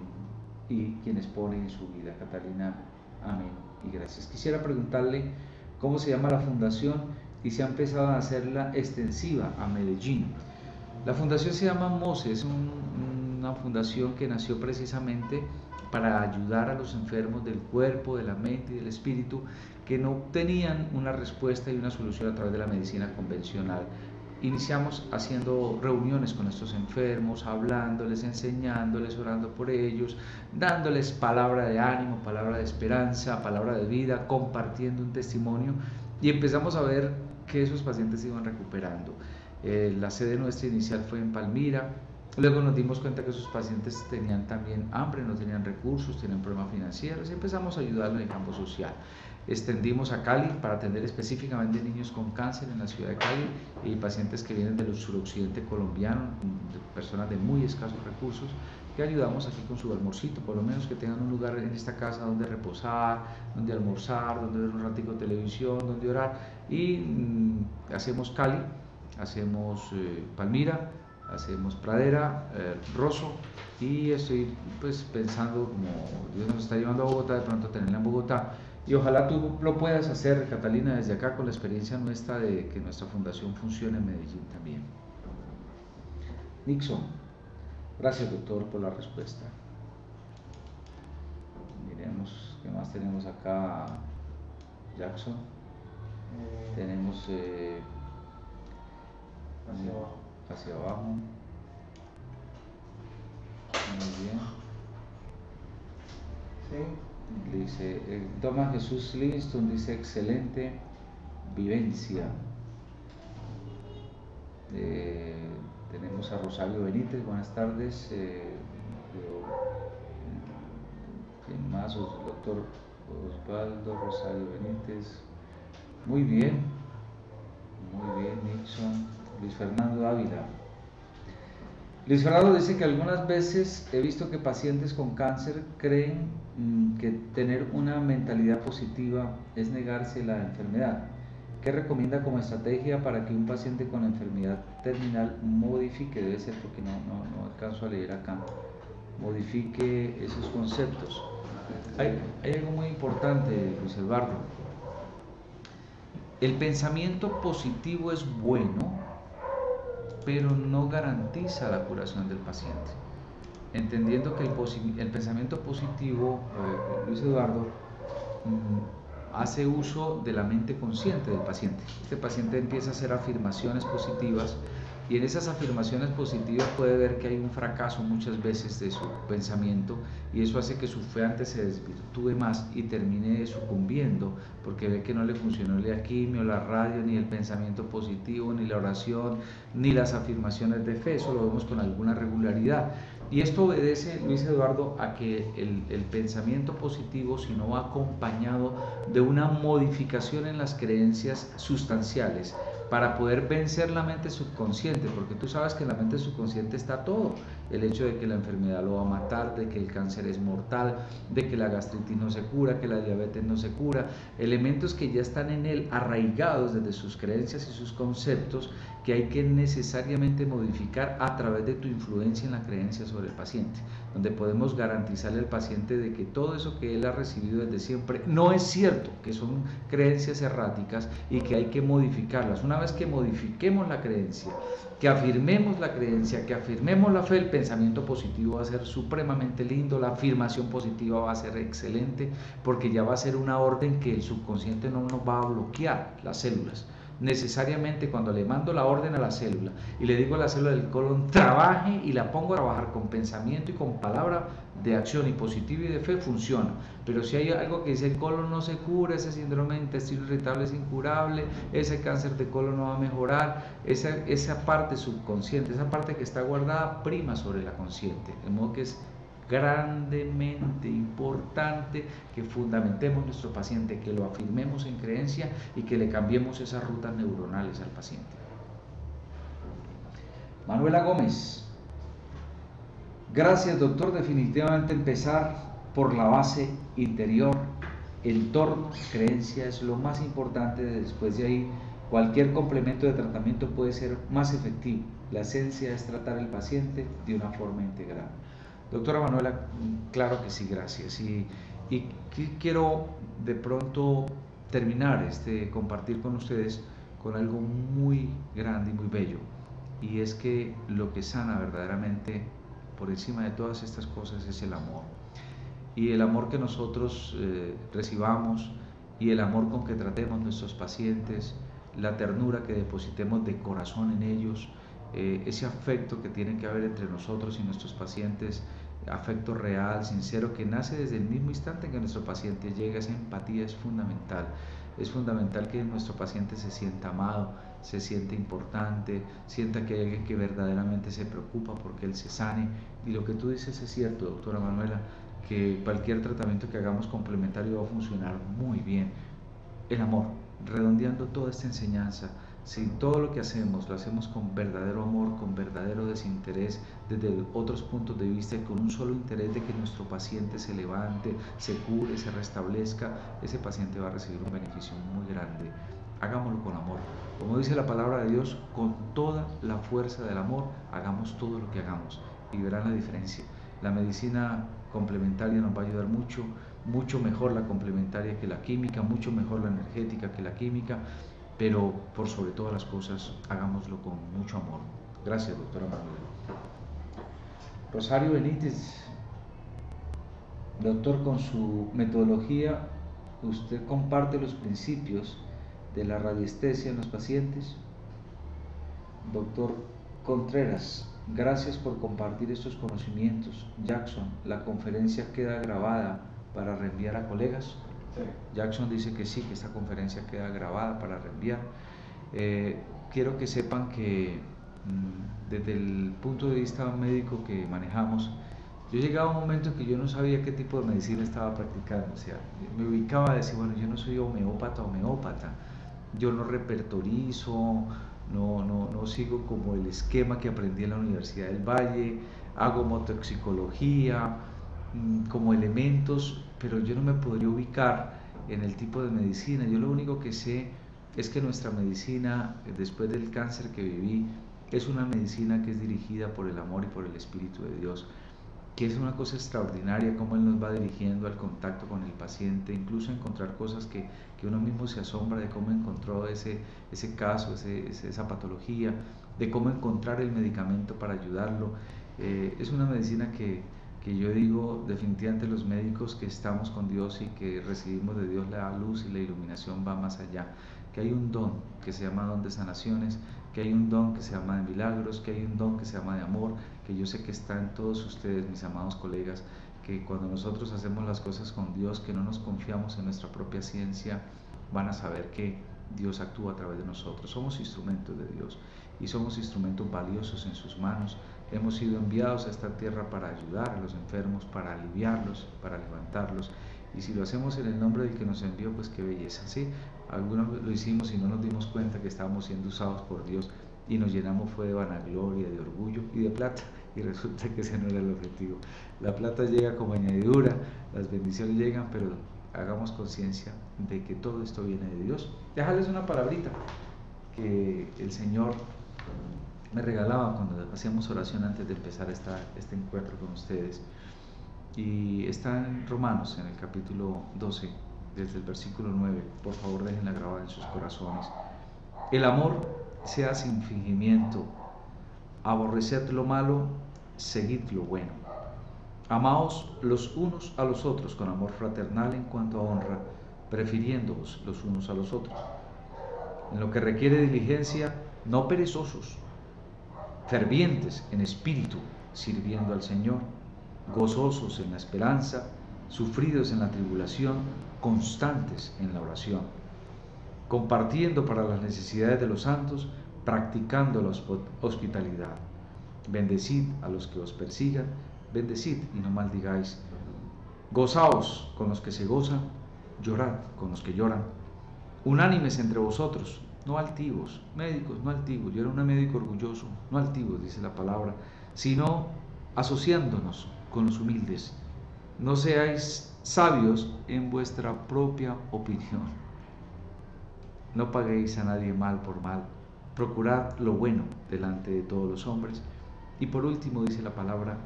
[SPEAKER 2] su vida. Catalina, amén y gracias. Quisiera preguntarle cómo se llama la fundación y si ha empezado a hacerla extensiva a Medellín. La fundación se llama MOSE, es una fundación que nació precisamente para ayudar a los enfermos del cuerpo, de la mente y del espíritu que no tenían una respuesta y una solución a través de la medicina convencional. Iniciamos haciendo reuniones con estos enfermos, hablándoles, enseñándoles, orando por ellos, dándoles palabra de ánimo, palabra de esperanza, palabra de vida, compartiendo un testimonio, y empezamos a ver que esos pacientes se iban recuperando. La sede nuestra inicial fue en Palmira. Luego nos dimos cuenta que esos pacientes tenían también hambre, no tenían recursos, tenían problemas financieros y empezamos a ayudarlos en el campo social. Extendimos a Cali para atender específicamente niños con cáncer en la ciudad de Cali y pacientes que vienen del suroccidente colombiano, personas de muy escasos recursos, que ayudamos aquí con su almorcito, por lo menos que tengan un lugar en esta casa donde reposar, donde almorzar, donde ver un ratico de televisión, donde orar. Y hacemos Cali, hacemos Palmira, hacemos Pradera, Rosso, y estoy pues pensando, como Dios nos está llevando a Bogotá, de pronto tenerla en Bogotá, y ojalá tú lo puedas hacer, Catalina, desde acá, con la experiencia nuestra de que nuestra fundación funcione en Medellín también. Nixon, gracias doctor por la respuesta. Miremos qué más tenemos acá. Jackson, tenemos hacia abajo. Muy bien. Sí. Dice Thomas Jesús Livingston, dice excelente vivencia. Tenemos a Rosario Benítez, buenas tardes. ¿Quién más? Doctor Osvaldo Rosario Benítez. Muy bien, Nixon. Luis Fernando Ávila. Luis Fernando dice que algunas veces he visto que pacientes con cáncer creen que tener una mentalidad positiva es negarse la enfermedad. ¿Qué recomienda como estrategia para que un paciente con enfermedad terminal modifique? Debe ser porque no alcanzo a leer acá. Modifique esos conceptos. Hay algo muy importante, Luis Eduardo. El pensamiento positivo es bueno, pero no garantiza la curación del paciente. Entendiendo que el pensamiento positivo, Luis Eduardo, hace uso de la mente consciente del paciente. Este paciente empieza a hacer afirmaciones positivas y en esas afirmaciones positivas puede ver que hay un fracaso muchas veces de su pensamiento y eso hace que su fe antes se desvirtúe más y termine sucumbiendo porque ve que no le funcionó la quimio, la radio, ni el pensamiento positivo, ni la oración, ni las afirmaciones de fe. Eso lo vemos con alguna regularidad. Y esto obedece, Luis Eduardo, a que el pensamiento positivo, si no va acompañado de una modificación en las creencias sustanciales, para poder vencer la mente subconsciente, porque tú sabes que en la mente subconsciente está todo, el hecho de que la enfermedad lo va a matar, de que el cáncer es mortal, de que la gastritis no se cura, que la diabetes no se cura, elementos que ya están en él arraigados desde sus creencias y sus conceptos, que hay que necesariamente modificar a través de tu influencia en la creencia sobre el paciente, donde podemos garantizarle al paciente de que todo eso que él ha recibido desde siempre no es cierto, que son creencias erráticas y que hay que modificarlas. Una vez que modifiquemos la creencia, que afirmemos la creencia, que afirmemos la fe, el pensamiento positivo va a ser supremamente lindo, la afirmación positiva va a ser excelente, porque ya va a ser una orden que el subconsciente no nos va a bloquear las células. Necesariamente cuando le mando la orden a la célula y le digo a la célula del colon trabaje y la pongo a trabajar con pensamiento y con palabra de acción y positivo y de fe, funciona. Pero si hay algo que dice el colon no se cura, ese síndrome de intestino irritable es incurable, ese cáncer de colon no va a mejorar, esa parte subconsciente, esa parte que está guardada prima sobre la consciente, de modo que es grandemente importante que fundamentemos nuestro paciente, que lo afirmemos en creencia y que le cambiemos esas rutas neuronales al paciente. Manuela Gómez: gracias, doctor. Definitivamente empezar por la base interior, entorno, creencia es lo más importante. Después de ahí, cualquier complemento de tratamiento puede ser más efectivo. La esencia es tratar al paciente de una forma integral. Doctora Manuela, claro que sí, gracias. Y quiero de pronto terminar compartir con ustedes con algo muy grande y muy bello. Y es que lo que sana verdaderamente por encima de todas estas cosas es el amor. Y el amor que nosotros recibamos y el amor con que tratemos nuestros pacientes, la ternura que depositemos de corazón en ellos, ese afecto que tiene que haber entre nosotros y nuestros pacientes, afecto real, sincero, que nace desde el mismo instante en que nuestro paciente llega. Esa empatía es fundamental. Es fundamental que nuestro paciente se sienta amado, se sienta importante, sienta que hay alguien que verdaderamente se preocupa porque él se sane. Y lo que tú dices es cierto, doctora Manuela, que cualquier tratamiento que hagamos complementario va a funcionar muy bien. El amor, redondeando toda esta enseñanza, si todo lo que hacemos lo hacemos con verdadero amor, con verdadero desinterés, desde otros puntos de vista y con un solo interés de que nuestro paciente se levante, se cure, se restablezca, ese paciente va a recibir un beneficio muy grande. Hagámoslo con amor. Como dice la palabra de Dios, con toda la fuerza del amor, hagamos todo lo que hagamos y verán la diferencia. La medicina complementaria nos va a ayudar mucho, mucho mejor la complementaria que la química, mucho mejor la energética que la química, pero por sobre todas las cosas, hagámoslo con mucho amor. Gracias, doctora Manuela. Rosario Benítez: doctor, con su metodología, ¿usted comparte los principios de la radiestesia en los pacientes? Doctor Contreras: gracias por compartir estos conocimientos. Jackson: la conferencia queda grabada para reenviar a colegas. Sí. Jackson dice que sí, que esta conferencia queda grabada para reenviar. Quiero que sepan que desde el punto de vista médico que manejamos, yo llegaba a un momento en que yo no sabía qué tipo de medicina estaba practicando. O sea, me ubicaba a decir, bueno, yo no soy homeópata, yo no repertorizo, no sigo como el esquema que aprendí en la Universidad del Valle, hago motoxicología, como elementos, pero yo no me podría ubicar en el tipo de medicina. Yo lo único que sé es que nuestra medicina, después del cáncer que viví, es una medicina que es dirigida por el amor y por el Espíritu de Dios, que es una cosa extraordinaria cómo Él nos va dirigiendo al contacto con el paciente, incluso a encontrar cosas que uno mismo se asombra de cómo encontró ese caso, esa patología, de cómo encontrar el medicamento para ayudarlo. Es una medicina que yo digo, definitivamente los médicos que estamos con Dios y que recibimos de Dios la luz y la iluminación, va más allá, que hay un don que se llama don de sanaciones, que hay un don que se llama de milagros, que hay un don que se llama de amor, que yo sé que está en todos ustedes, mis amados colegas, que cuando nosotros hacemos las cosas con Dios, que no nos confiamos en nuestra propia ciencia, van a saber que Dios actúa a través de nosotros. Somos instrumentos de Dios y somos instrumentos valiosos en sus manos. Hemos sido enviados a esta tierra para ayudar a los enfermos, para aliviarlos, para levantarlos. Y si lo hacemos en el nombre del que nos envió, pues qué belleza, ¿sí? Algunos lo hicimos y no nos dimos cuenta que estábamos siendo usados por Dios y nos llenamos fue de vanagloria, de orgullo y de plata, y resulta que ese no era el objetivo. La plata llega como añadidura, las bendiciones llegan, pero hagamos conciencia de que todo esto viene de Dios. Déjales una palabrita que el Señor me regalaba cuando hacíamos oración antes de empezar este encuentro con ustedes, y está en Romanos, en el capítulo 12, desde el versículo 9. Por favor, déjenla grabada en sus corazones. El amor sea sin fingimiento, aborreced lo malo, seguid lo bueno. Amaos los unos a los otros con amor fraternal en cuanto a honra, prefiriéndoos los unos a los otros. En lo que requiere diligencia, no perezosos, fervientes en espíritu, sirviendo al Señor, gozosos en la esperanza, sufridos en la tribulación, constantes en la oración, compartiendo para las necesidades de los santos, practicando la hospitalidad. Bendecid a los que os persigan, bendecid y no maldigáis. Gozaos con los que se gozan, llorad con los que lloran. Unánimes entre vosotros, no altivos, médicos, no altivos. Yo era un médico orgulloso, no altivos, dice la palabra, sino asociándonos con los humildes. No seáis sabios en vuestra propia opinión. No paguéis a nadie mal por mal. Procurad lo bueno delante de todos los hombres. Y por último dice la palabra,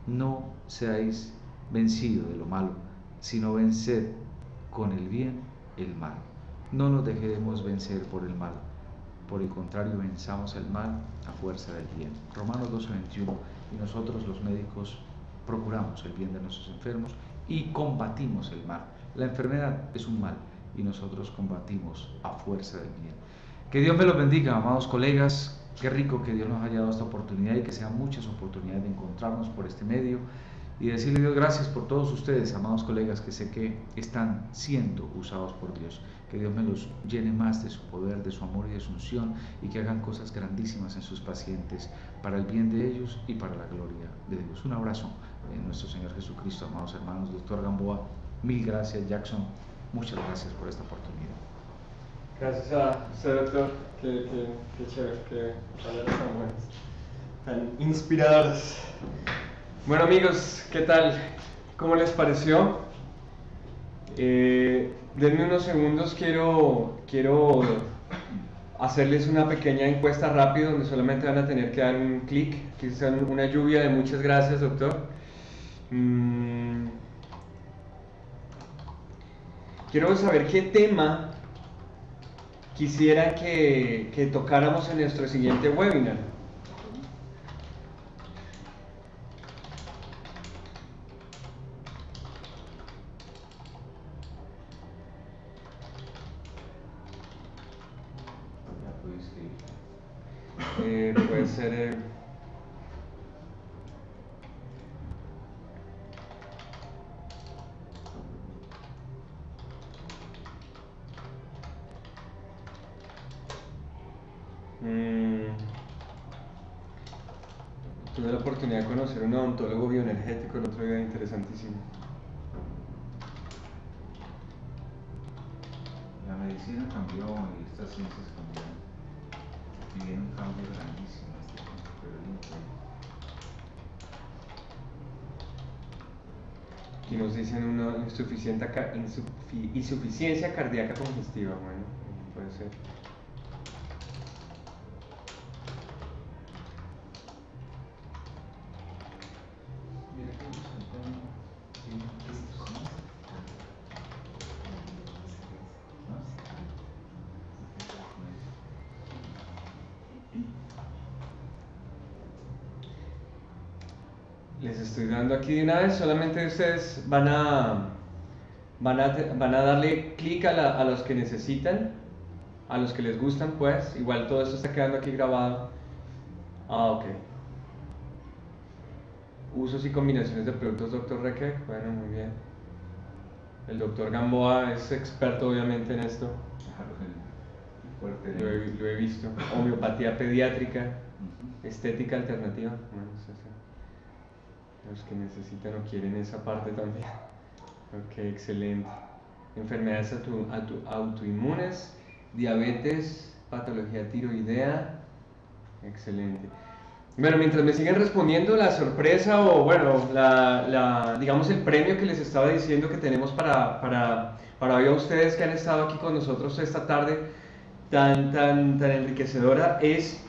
[SPEAKER 2] no seáis vencidos de lo malo, sino venced con el bien el mal. No nos dejemos vencer por el mal. Por el contrario, venzamos el mal a fuerza del bien. Romanos 12:21. Y nosotros los médicos procuramos el bien de nuestros enfermos y combatimos el mal. La enfermedad es un mal y nosotros combatimos a fuerza del bien. Que Dios me los bendiga, amados colegas. Qué rico que Dios nos haya dado esta oportunidad y que sean muchas oportunidades de encontrarnos por este medio y decirle a Dios gracias por todos ustedes, amados colegas, que sé que están siendo usados por Dios. Que Dios me los llene más de su poder, de su amor y de su unción, y que hagan cosas grandísimas en sus pacientes para el bien de ellos y para la gloria de Dios. Un abrazo en nuestro Señor Jesucristo, amados hermanos. Doctor Gamboa, mil gracias. Jackson, muchas gracias por esta oportunidad.
[SPEAKER 1] Gracias a usted, doctor. Qué chévere, qué palabras tan buenas, tan inspiradoras. Bueno, amigos, ¿qué tal? ¿Cómo les pareció? Denme unos segundos, quiero hacerles una pequeña encuesta rápida donde solamente van a tener que dar un clic. Aquí está una lluvia de muchas gracias, doctor. Quiero saber qué tema quisiera que tocáramos en nuestro siguiente webinar. Puede ser tuve la oportunidad de conocer a un odontólogo bioenergético el otro día, interesantísimo.
[SPEAKER 2] La medicina cambió y estas ciencias cambiaron. Y viene un cambio grandísimo en este tiempo, pero es increíble.
[SPEAKER 1] Aquí nos dicen una insuficiencia cardíaca congestiva. Bueno, puede ser.
[SPEAKER 2] Mira que ellos tienen estos, ¿no?
[SPEAKER 1] Les estoy dando aquí de una vez, solamente ustedes van a darle clic a los que necesitan, a los que les gustan, pues. Igual todo esto está quedando aquí grabado. Ok. Usos y combinaciones de productos, doctor Requec. Bueno, muy bien. El doctor Gamboa es experto, obviamente, en esto.
[SPEAKER 2] Claro, el fuerte.
[SPEAKER 1] Lo he visto. Homeopatía pediátrica, estética alternativa. Bueno, sí, sí. Los que necesitan o quieren esa parte también. Ok, excelente. Enfermedades autoinmunes, diabetes, patología tiroidea. Excelente. Bueno, mientras me siguen respondiendo, la sorpresa o bueno, digamos el premio que les estaba diciendo que tenemos para hoy a ustedes que han estado aquí con nosotros esta tarde tan enriquecedora es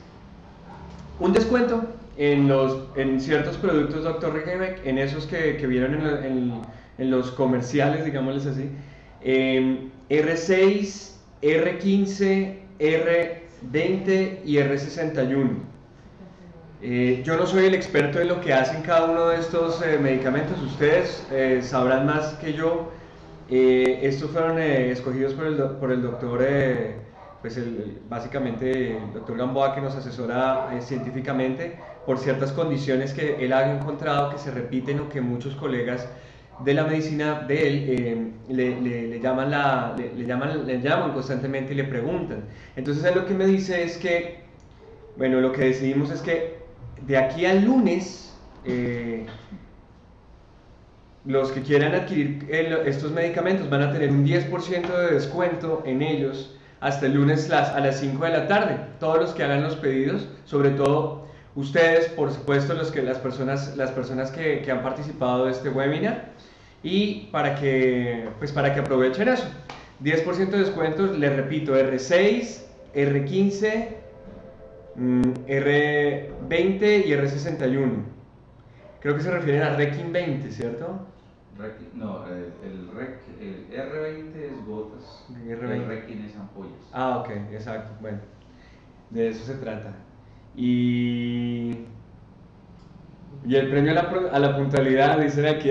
[SPEAKER 1] un descuento en ciertos productos Dr. Requebec, en esos que vieron en los comerciales, digámosles así. R6, R15, R20 y R61. Yo no soy el experto en lo que hacen cada uno de estos medicamentos, ustedes sabrán más que yo. Estos fueron escogidos por el doctor, básicamente el doctor Gamboa, que nos asesora científicamente por ciertas condiciones que él ha encontrado que se repiten o que muchos colegas de la medicina de él le llaman constantemente y le preguntan. Entonces él lo que me dice es que, bueno, lo que decidimos es que de aquí al lunes los que quieran adquirir estos medicamentos van a tener un 10% de descuento en ellos hasta el lunes a las 5 de la tarde. Todos los que hagan los pedidos, sobre todo ustedes, por supuesto, las personas que han participado de este webinar, y para que aprovechen eso. 10% de descuento, les repito, R6, R15, R20 y R61. Creo que se refieren a Rekin 20, ¿cierto?
[SPEAKER 2] No, el R20 es gotas,
[SPEAKER 1] R20.
[SPEAKER 2] el Rekin es ampollas.
[SPEAKER 1] Ah, ok, exacto. Bueno, de eso se trata. Y el premio a la puntualidad, dicen aquí.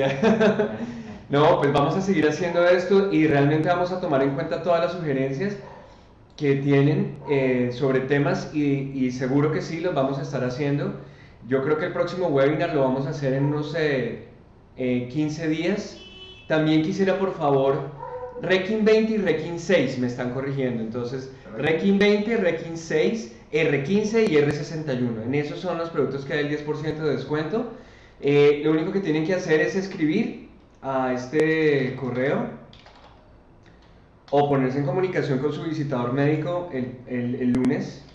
[SPEAKER 1] No, pues vamos a seguir haciendo esto y realmente vamos a tomar en cuenta todas las sugerencias que tienen sobre temas y seguro que sí, los vamos a estar haciendo. Yo creo que el próximo webinar lo vamos a hacer en unos 15 días. También quisiera, por favor, Rekin 20 y Rekin 6 me están corrigiendo. Entonces, Rekin 20, Rekin 6, R15 y R61. En esos son los productos que hay el 10% de descuento. Lo único que tienen que hacer es escribir a este correo o ponerse en comunicación con su visitador médico el lunes.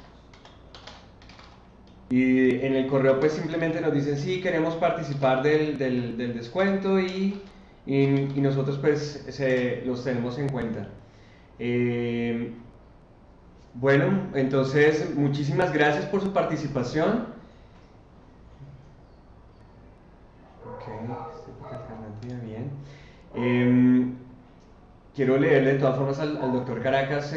[SPEAKER 1] Y en el correo pues simplemente nos dicen sí, queremos participar del descuento y nosotros pues los tenemos en cuenta. Bueno, entonces muchísimas gracias por su participación. Ok, alternativa, bien. Quiero leerle de todas formas al doctor Caracas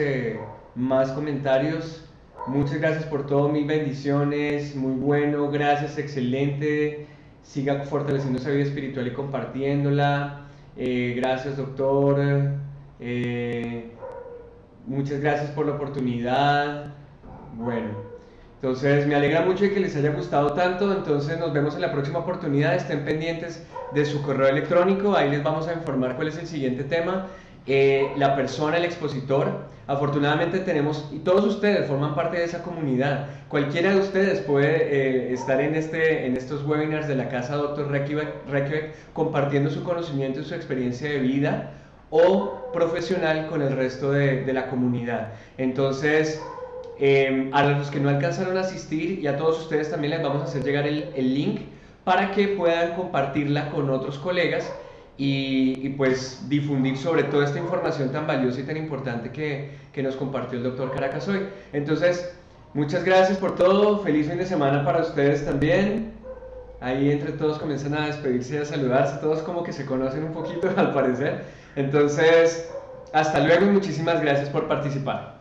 [SPEAKER 1] más comentarios. Muchas gracias por todo, mil bendiciones, muy bueno, gracias, excelente, siga fortaleciendo esa vida espiritual y compartiéndola. Gracias, doctor, muchas gracias por la oportunidad. Bueno, entonces me alegra mucho de que les haya gustado tanto. Entonces nos vemos en la próxima oportunidad, estén pendientes de su correo electrónico, ahí les vamos a informar cuál es el siguiente tema. La persona, el expositor, afortunadamente tenemos, y todos ustedes forman parte de esa comunidad. Cualquiera de ustedes puede estar en estos webinars de la casa Dr. Reykjavik compartiendo su conocimiento y su experiencia de vida o profesional con el resto de la comunidad. Entonces, a los que no alcanzaron a asistir y a todos ustedes también les vamos a hacer llegar el link para que puedan compartirla con otros colegas y pues difundir sobre todo esta información tan valiosa y tan importante que nos compartió el doctor Caracas hoy. Entonces, muchas gracias por todo, feliz fin de semana para ustedes también. Ahí entre todos comienzan a despedirse y a saludarse, todos como que se conocen un poquito al parecer. Entonces, hasta luego y muchísimas gracias por participar.